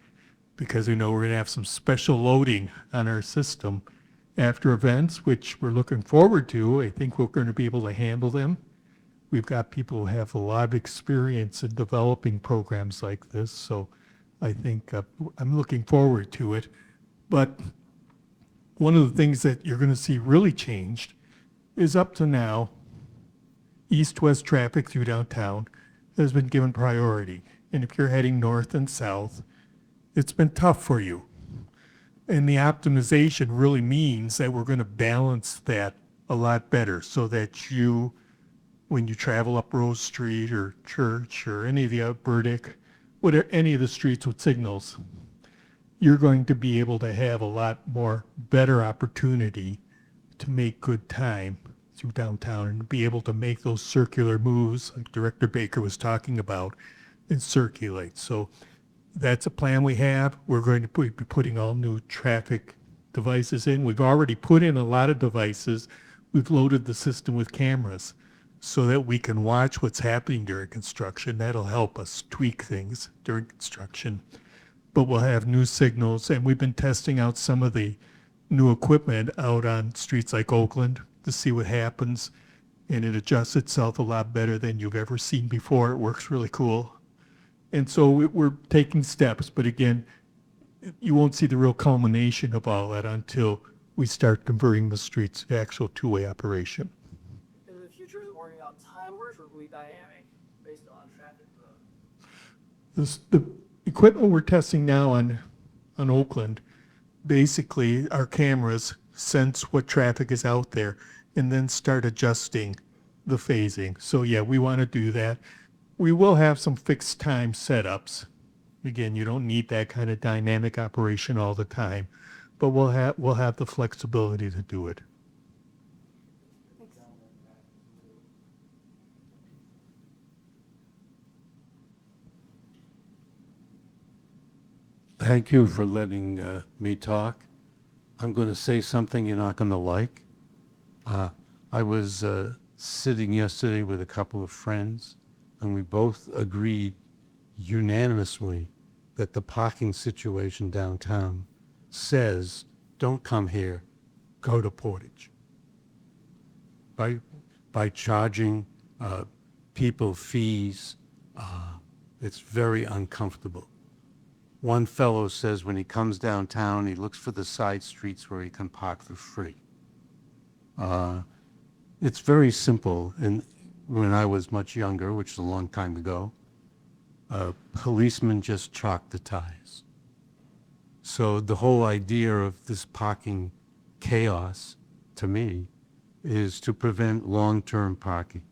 because we know we're going to have some special loading on our system after events, which we're looking forward to. I think we're going to be able to handle them. We've got people who have a lot of experience in developing programs like this, so I think I'm looking forward to it. But one of the things that you're going to see really changed is, up to now, east-west traffic through downtown has been given priority. And if you're heading north and south, it's been tough for you. And the optimization really means that we're going to balance that a lot better so that you when you travel up Rose Street or Church or any of the Burdick, whatever, any of the streets with signals, you're going to be able to have a lot more better opportunity to make good time through downtown and be able to make those circular moves like Director Baker was talking about and circulate. So that's a plan we have. We're going to be putting all new traffic devices in. We've already put in a lot of devices. We've loaded the system with cameras so that we can watch what's happening during construction. That'll help us tweak things during construction. But we'll have new signals, and we've been testing out some of the new equipment out on streets like Oakland to see what happens, and it adjusts itself a lot better than you've ever seen before. It works really cool. And so we're taking steps, but again, you won't see the real culmination of all that until we start converting the streets to actual two-way operation. In the future, is it working on timers or will it be dynamic based on traffic flow? The equipment we're testing now on Oakland, basically our cameras sense what traffic is out there and then start adjusting the phasing. So yeah, we want to do that. We will have some fixed time setups. Again, you don't need that kind of dynamic operation all the time, but we'll have the flexibility to do it. Thank you for letting me talk. I'm going to say something you're not going to like. I was sitting yesterday with a couple of friends, and we both agreed unanimously that the parking situation downtown says, don't come here, go to Portage. By charging people fees, it's very uncomfortable. One fellow says when he comes downtown, he looks for the side streets where he can park for free. It's very simple. And when I was much younger, which is a long time ago, policemen just chalked the ties. So the whole idea of this parking chaos, to me, is to prevent long-term parking.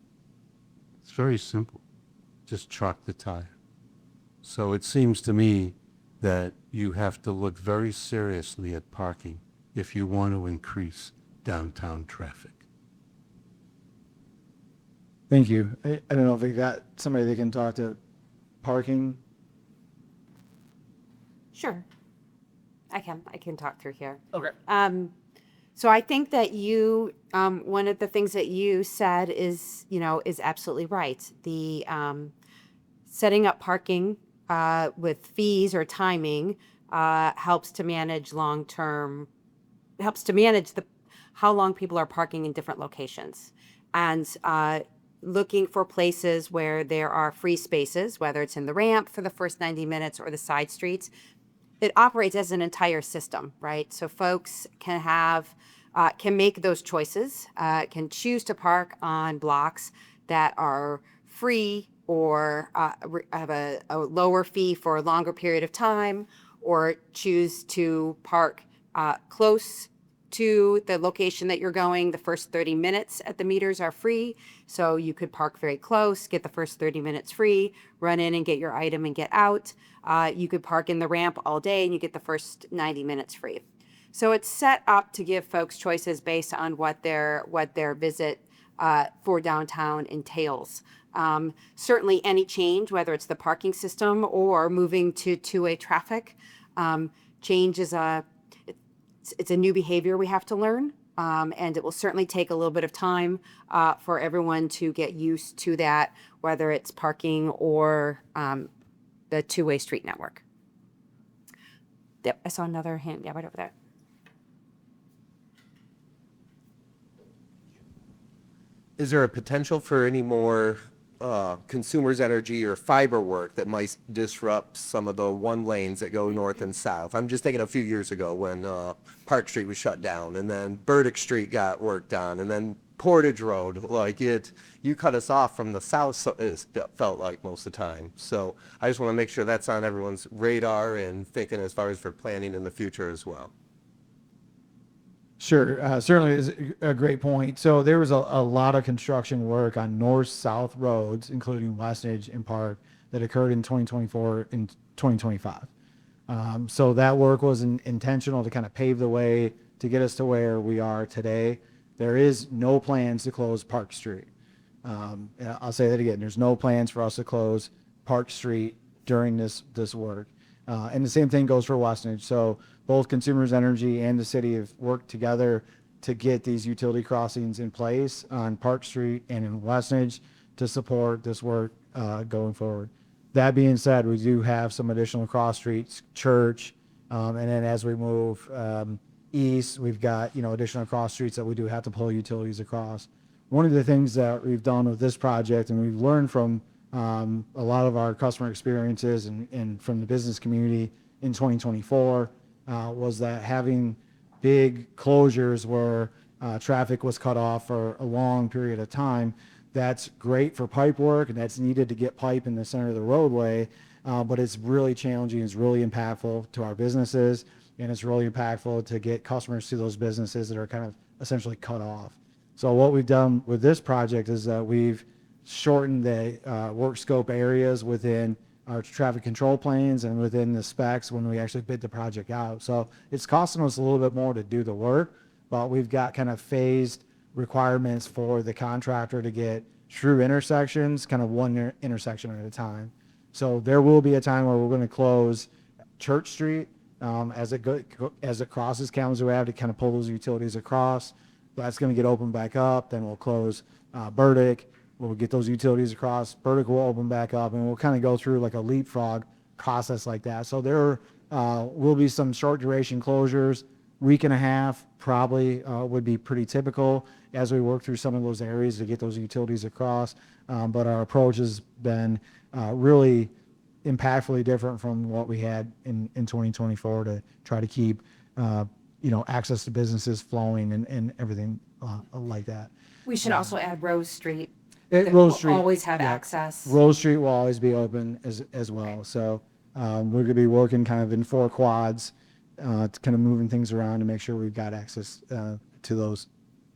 It's very simple. Just chalk the tie. So it seems to me that you have to look very seriously at parking if you want to increase downtown traffic. Thank you. I don't know if we got somebody that can talk to parking. Sure. I can talk through here. Okay. So I think that you, one of the things that you said is absolutely right. The setting up parking with fees or timing helps to manage how long people are parking in different locations, and looking for places where there are free spaces, whether it's in the ramp for the first 90 minutes or the side streets. It operates as an entire system, right? So folks can make those choices, can choose to park on blocks that are free or have a lower fee for a longer period of time, or choose to park close to the location that you're going. The first 30 minutes at the meters are free, so you could park very close, get the first 30 minutes free, run in and get your item and get out. You could park in the ramp all day and you get the first 90 minutes free. So it's set up to give folks choices based on what their visit for downtown entails. Certainly any change, whether it's the parking system or moving to two-way traffic, change is it's a new behavior we have to learn, and it will certainly take a little bit of time for everyone to get used to that, whether it's parking or the two-way street network. Yep, I saw another hand. Yeah, right over there. Is there a potential for any more consumers energy or fiber work that might disrupt some of the one lanes that go north and south? I'm just thinking a few years ago when Park Street was shut down, and then Burdick Street got worked on, and then Portage Road, you cut us off from the south, so it felt like most of the time. So I just want to make sure that's on everyone's radar and thinking as far as for planning in the future as well. Sure, certainly is a great point. So there was a lot of construction work on north-south roads, including Westnedge and Park, that occurred in 2024 and 2025. So that work was intentional to kind of pave the way to get us to where we are today. There is no plans to close Park Street. And I'll say that again. There's no plans for us to close Park Street during this work. And the same thing goes for Westnedge. So both Consumers Energy and the city have worked together to get these utility crossings in place on Park Street and in Westnedge to support this work going forward. That being said, we do have some additional cross streets, Church, and then as we move east, we've got additional cross streets that we do have to pull utilities across. One of the things that we've done with this project, and we've learned from a lot of our customer experiences and from the business community in 2024, was that having big closures where traffic was cut off for a long period of time, that's great for pipe work and that's needed to get pipe in the center of the roadway, but it's really challenging, it's really impactful to our businesses, and it's really impactful to get customers to those businesses that are kind of essentially cut off. So what we've done with this project is that we've shortened the work scope areas within our traffic control plans and within the specs when we actually bid the project out. So it's costing us a little bit more to do the work, but we've got kind of phased requirements for the contractor to get true intersections, kind of one intersection at a time. So there will be a time where we're going to close Church Street as it crosses Kalamazoo Avenue to kind of pull those utilities across. That's going to get opened back up. Then we'll close Burdick. We'll get those utilities across. Burdick will open back up, and we'll kind of go through like a leapfrog process like that. So there will be some short duration closures. Week and a half probably would be pretty typical as we work through some of those areas to get those utilities across. But our approach has been really impactfully different from what we had in 2024 to try to keep access to businesses flowing and everything like that. We should also add Rose Street. Rose We'll Street always have yeah. access. Rose Street will always be open as well. So we're going to be working kind of in 4 quads to kind of moving things around to make sure we've got access to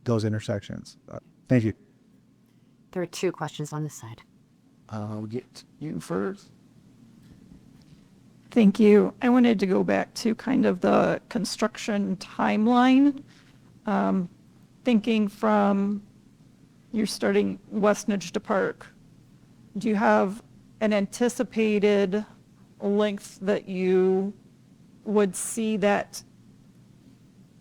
those intersections. Thank you. There are 2 questions on this side. We'll get you first. Thank you. I wanted to go back to kind of the construction timeline. Thinking from you're starting Westnedge to Park, do you have an anticipated length that you would see that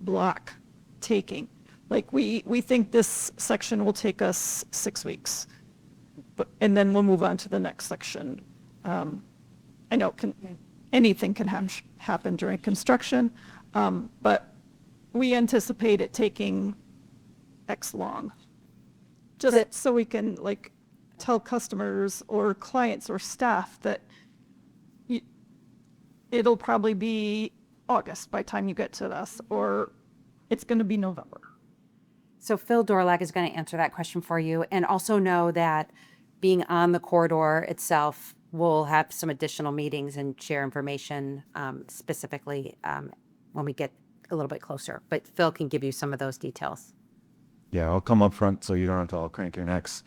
block taking? Like we think this section will take us 6 weeks, and then we'll move on to the next section. I know anything can happen during construction, but we anticipate it taking X long. Just so we can tell customers or clients or staff that it'll probably be August by the time you get to us, or it's going to be November. So Phil Dorlack is going to answer that question for you, and also know that being on the corridor itself, we'll have some additional meetings and share information specifically when we get a little bit closer. But Phil can give you some of those details. Yeah, I'll come up front so you don't have to all crank your necks.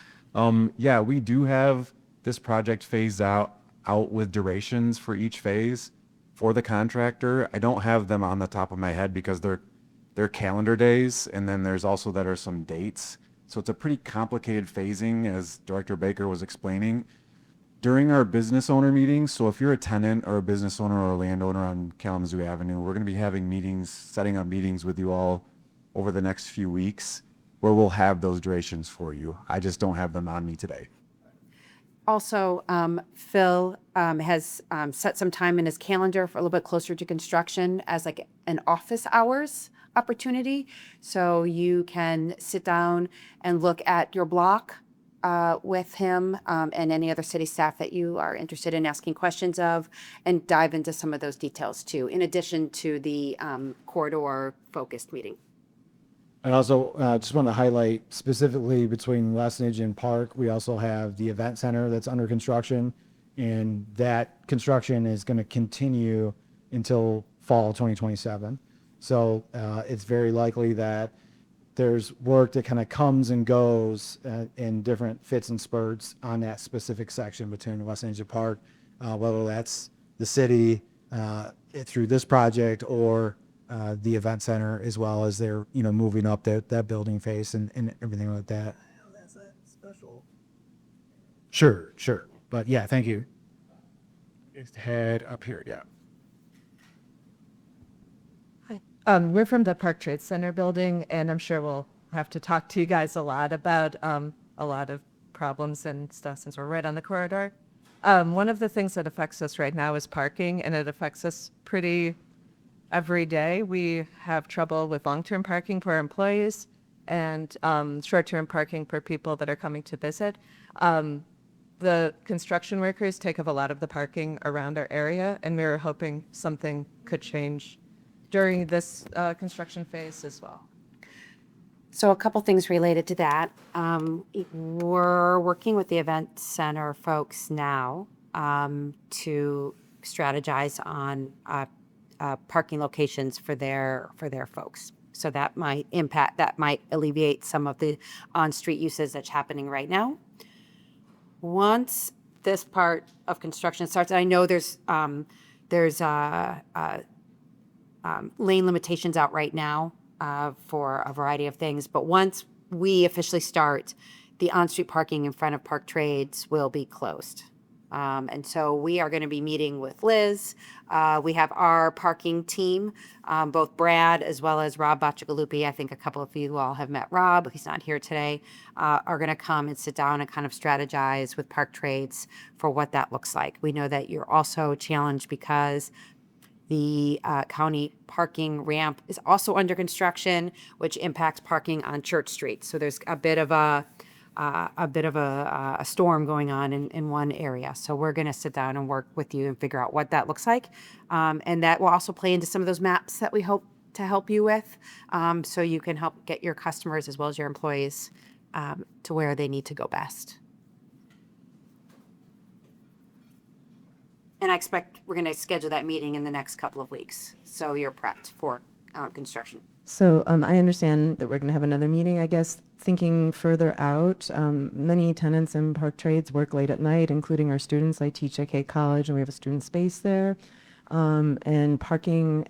Yeah, we do have this project phased out with durations for each phase for the contractor. I don't have them on the top of my head because they're calendar days, and then there's also that are some dates. So it's a pretty complicated phasing, as Director Baker was explaining. During our business owner meetings, so if you're a tenant or a business owner or a landowner on Kalamazoo Avenue, we're going to be having meetings, setting up meetings with you all over the next few weeks, where we'll have those durations for you. I just don't have them on me today. Also, Phil has set some time in his calendar for a little bit closer to construction as an office hours opportunity. So you can sit down and look at your block with him and any other city staff that you are interested in asking questions of, and dive into some of those details too, in addition to the corridor focused meeting. And also, just want to highlight specifically between Westnedge and Park, we also have the event center that's under construction, and that construction is going to continue until fall 2027. So it's very likely that there's work that kind of comes and goes in different fits and spurts on that specific section between West Angel Park, whether that's the city through this project or the event center, as well as they're moving up that building face and everything like that. That's that special. Sure. But yeah, thank you. Just head up here, yeah. We're from the Park Trade Center building, and I'm sure we'll have to talk to you guys a lot about a lot of problems and stuff since we're right on the corridor. One of the things that affects us right now is parking, and it affects us pretty every day. We have trouble with long-term parking for our employees and short-term parking for people that are coming to visit. The construction workers take up a lot of the parking around our area, and we were hoping something could change during this construction phase as well. So a couple things related to that. We're working with the event center folks now to strategize on parking locations for their folks. So that might alleviate some of the on-street uses that's happening right now. Once this part of construction starts, and I know there's lane limitations out right now for a variety of things, but once we officially start, the on-street parking in front of Park Trades will be closed. And so we are going to be meeting with Liz. We have our parking team, both Brad as well as Rob Bacigalupi. I think a couple of you all have met Rob. He's not here today. Are going to come and sit down and kind of strategize with Park Trades for what that looks like. We know that you're also challenged because the county parking ramp is also under construction, which impacts parking on Church Street. So there's a bit of a storm going on in one area. So we're going to sit down and work with you and figure out what that looks like. And that will also play into some of those maps that we hope to help you with, so you can help get your customers as well as your employees to where they need to go best. And I expect we're going to schedule that meeting in the next couple of weeks, so you're prepped for construction. So I understand that we're going to have another meeting, I guess, thinking further out. Many tenants in Park Trades work late at night, including our students. I teach at K College, and we have a student space there. And parking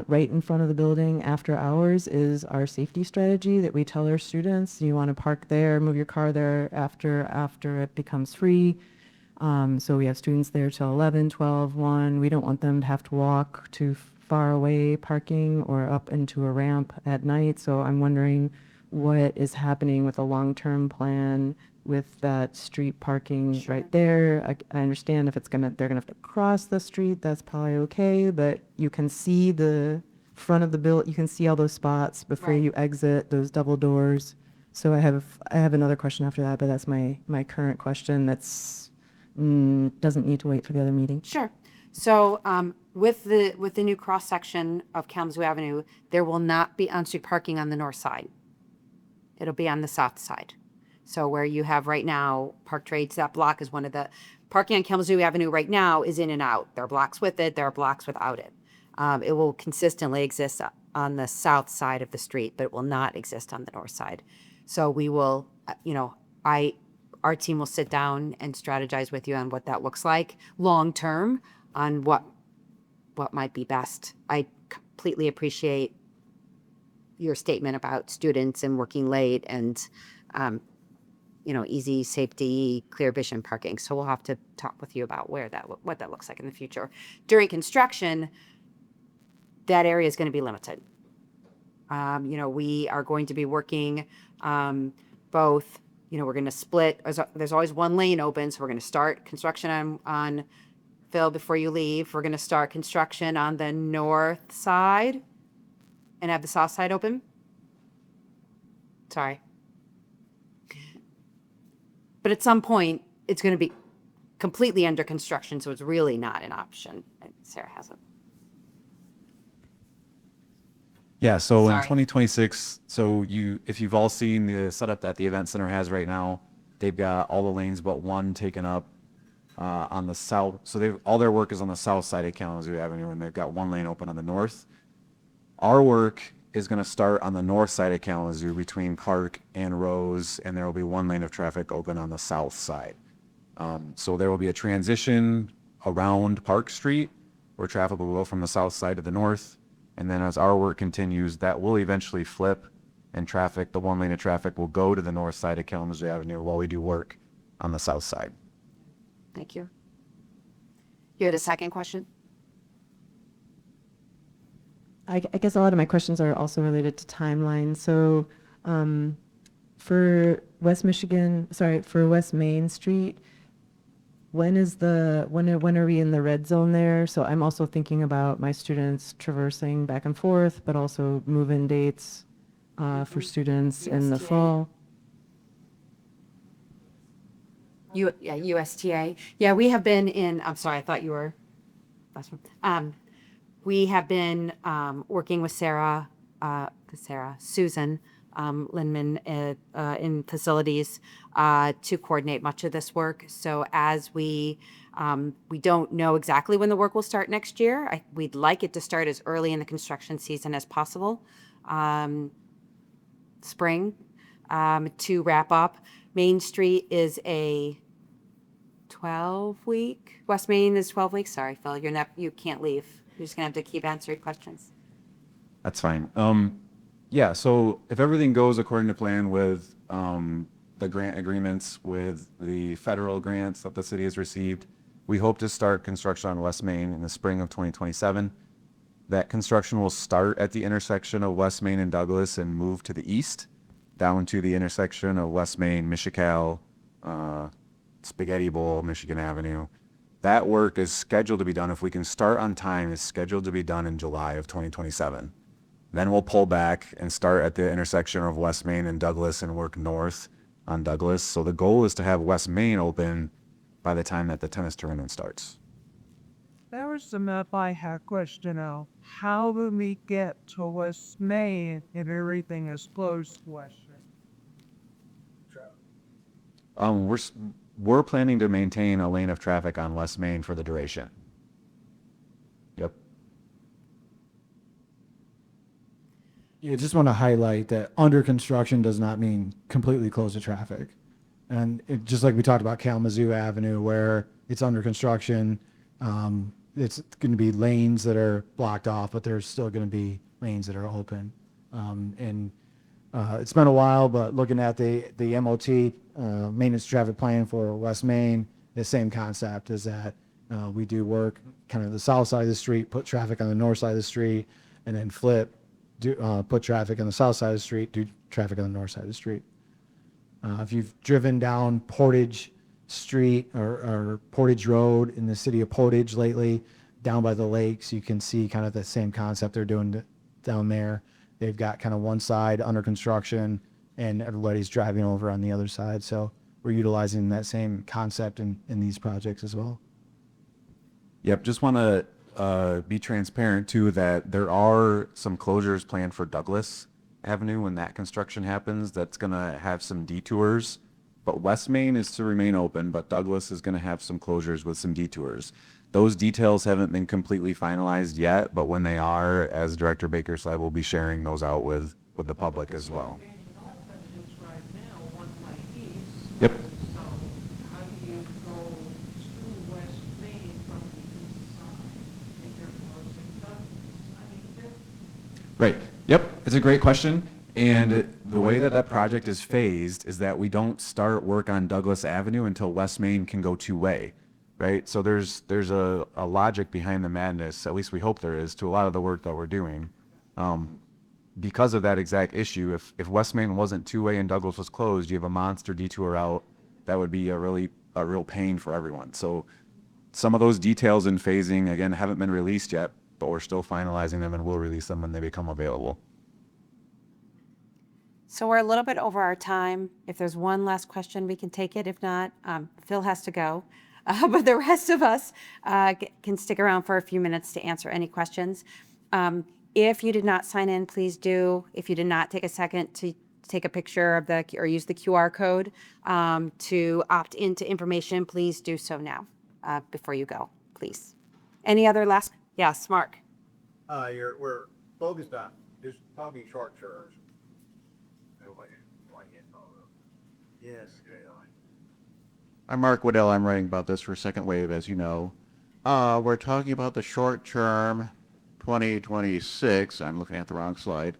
right in front of the building after hours is our safety strategy that we tell our students. You want to park there, move your car there after it becomes free. So we have students there till 11, 12, 1. We don't want them to have to walk too far away parking or up into a ramp at night. So I'm wondering what is happening with a long-term plan with that street parking right there. I understand if they're gonna have to cross the street, that's probably okay, but you can see the front of the building, you can see all those spots before you exit, those double doors. So I have another question after that, but that's my current question that's doesn't need to wait for the other meeting. Sure. So with the new cross section of Kalamazoo Avenue, there will not be on-street parking on the north side. It'll be on the south side. So where you have right now, Park Trades, that block is one of the parking on Kalamazoo Avenue right now is in and out. There are blocks with it. There are blocks without it. It will consistently exist on the south side of the street, but it will not exist on the north side. So we will, our team will sit down and strategize with you on what that looks like long term, on what might be best. I completely appreciate your statement about students and working late and easy, safety, clear vision parking. So we'll have to talk with you about what that looks like in the future. During construction, that area is going to be limited. We are going to be working both. We're going to split. There's always one lane open, so we're going to start construction on Phil before you leave. We're going to start construction on the north side and have the south side open. Sorry. But at some point, it's going to be completely under construction, so it's really not an option. Sarah has it. Yeah, so in Sorry. 2026, if you've all seen the setup that the event center has right now, they've got all the lanes but one taken up on the south. So all their work is on the south side of Kalamazoo Avenue, and they've got one lane open on the north. Our work is going to start on the north side of Kalamazoo between Park and Rose, and there will be one lane of traffic open on the south side. So there will be a transition around Park Street where traffic will go from the south side to the north. And then as our work continues, that will eventually flip and the one lane of traffic will go to the north side of Kalamazoo Avenue while we do work on the south side. Thank you. You had a second question? I guess a lot of my questions are also related to timeline. So for West Main Street, when are we in the red zone there? So I'm also thinking about my students traversing back and forth, but also move-in dates for students in the USTA. fall. USTA. Yeah, we have been in, I'm sorry, I thought you were last one. We have been working with Susan Lindman in facilities to coordinate much of this work. So as we don't know exactly when the work will start next year. We'd like it to start as early in the construction season as possible, spring, to wrap up. Main Street is a 12-week. West Main is 12 weeks. Sorry, Phil, you can't leave. You're just gonna have to keep answering questions. That's fine. Yeah, so if everything goes according to plan with the grant agreements with the federal grants that the city has received, we hope to start construction on West Main in the spring of 2027. That construction will start at the intersection of West Main and Douglas and move to the east down to the intersection of West Main, Michical, Spaghetti Bowl, Michigan Avenue. That work is scheduled to be done, if we can start on time, is scheduled to be done in July of 2027. Then we'll pull back and start at the intersection of West Main and Douglas and work north on Douglas. So the goal is to have West Main open by the time that the tennis tournament starts. There was some I had question now. How will we get to West Main if everything is closed to West Main? We're planning to maintain a lane of traffic on West Main for the duration. Yep. Yeah, just want to highlight that under construction does not mean completely close to traffic. And just like we talked about Kalamazoo Avenue, where it's under construction, it's going to be lanes that are blocked off, but there's still going to be lanes that are open. It's been a while, but looking at the MOT, maintenance traffic plan for West Main, the same concept is that we do work kind of the south side of the street, put traffic on the north side of the street, and then flip, put traffic on the south side of the street, do traffic on the north side of the street. If you've driven down Portage Street or Portage Road in the city of Portage lately, down by the lakes, you can see kind of the same concept they're doing down there. They've got kind of one side under construction and everybody's driving over on the other side. So we're utilizing that same concept in these projects as well. Yep, just want to be transparent too that there are some closures planned for Douglas Avenue when that construction happens. That's going to have some detours, but West Main is to remain open, but Douglas is going to have some closures with some detours. Those details haven't been completely finalized yet, but when they are, as Director Baker said, we'll be sharing those out with the public as well. Yep. Right. Yep. It's a great question. And the way that that project is phased is that we don't start work on Douglas Avenue until West Main can go two-way. Right? So there's a logic behind the madness, at least we hope there is, to a lot of the work that we're doing. Because of that exact issue, if West Main wasn't two-way and Douglas was closed, you have a monster detour out. That would be a real pain for everyone. So some of those details in phasing, again, haven't been released yet, but we're still finalizing them and we'll release them when they become available. So we're a little bit over our time. If there's one last question, we can take it. If not, Phil has to go. But the rest of us can stick around for a few minutes to answer any questions. If you did not sign in, please do. If you did not take a second to take a picture of or use the QR code to opt into information, please do so now before you go, please. Any other last? Yes, Mark. We're focus on, just talking short terms. Yes. I'm Mark Waddell. I'm writing about this for Second Wave, as you know. We're talking about the short term 2026. I'm looking at the wrong slide.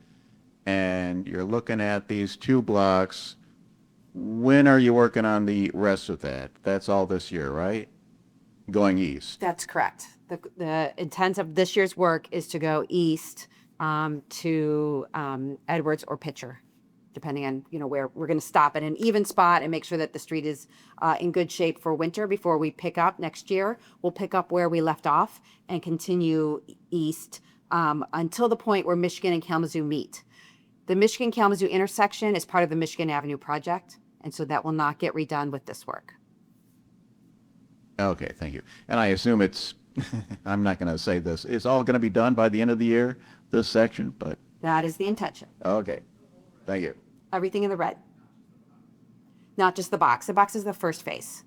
And you're looking at these 2 blocks. When are you working on the rest of that? That's all this year, right? Going east. That's correct. The intent of this year's work is to go east to Edwards or Pitcher, depending on where we're going to stop at an even spot and make sure that the street is in good shape for winter before we pick up next year. We'll pick up where we left off and continue east until the point where Michigan and Kalamazoo meet. The Michigan-Kalamazoo intersection is part of the Michigan Avenue project, and so that will not get redone with this work. Okay, thank you. And I assume it's, I'm not going to say this, it's all going to be done by the end of the year, this section, but That is the intention. okay. Thank you. Everything in the red. Not just the box. The box is the first phase.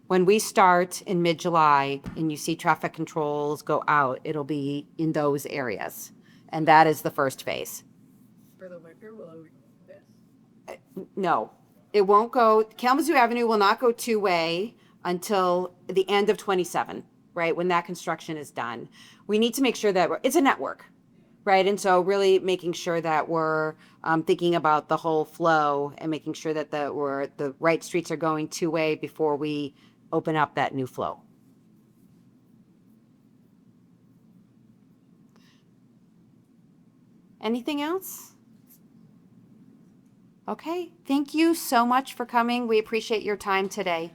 When we start in mid-July and you see traffic controls go out, it'll be in those areas. And that is the first phase. For the winter, will it be this? No, it won't go. Kalamazoo Avenue will not go two-way until the end of 27, right? When that construction is done. We need to make sure that it's a network, right? And so really making sure that we're thinking about the whole flow and making sure that the right streets are going two-way before we open up that new flow. Anything else? Okay, thank you so much for coming. We appreciate your time today.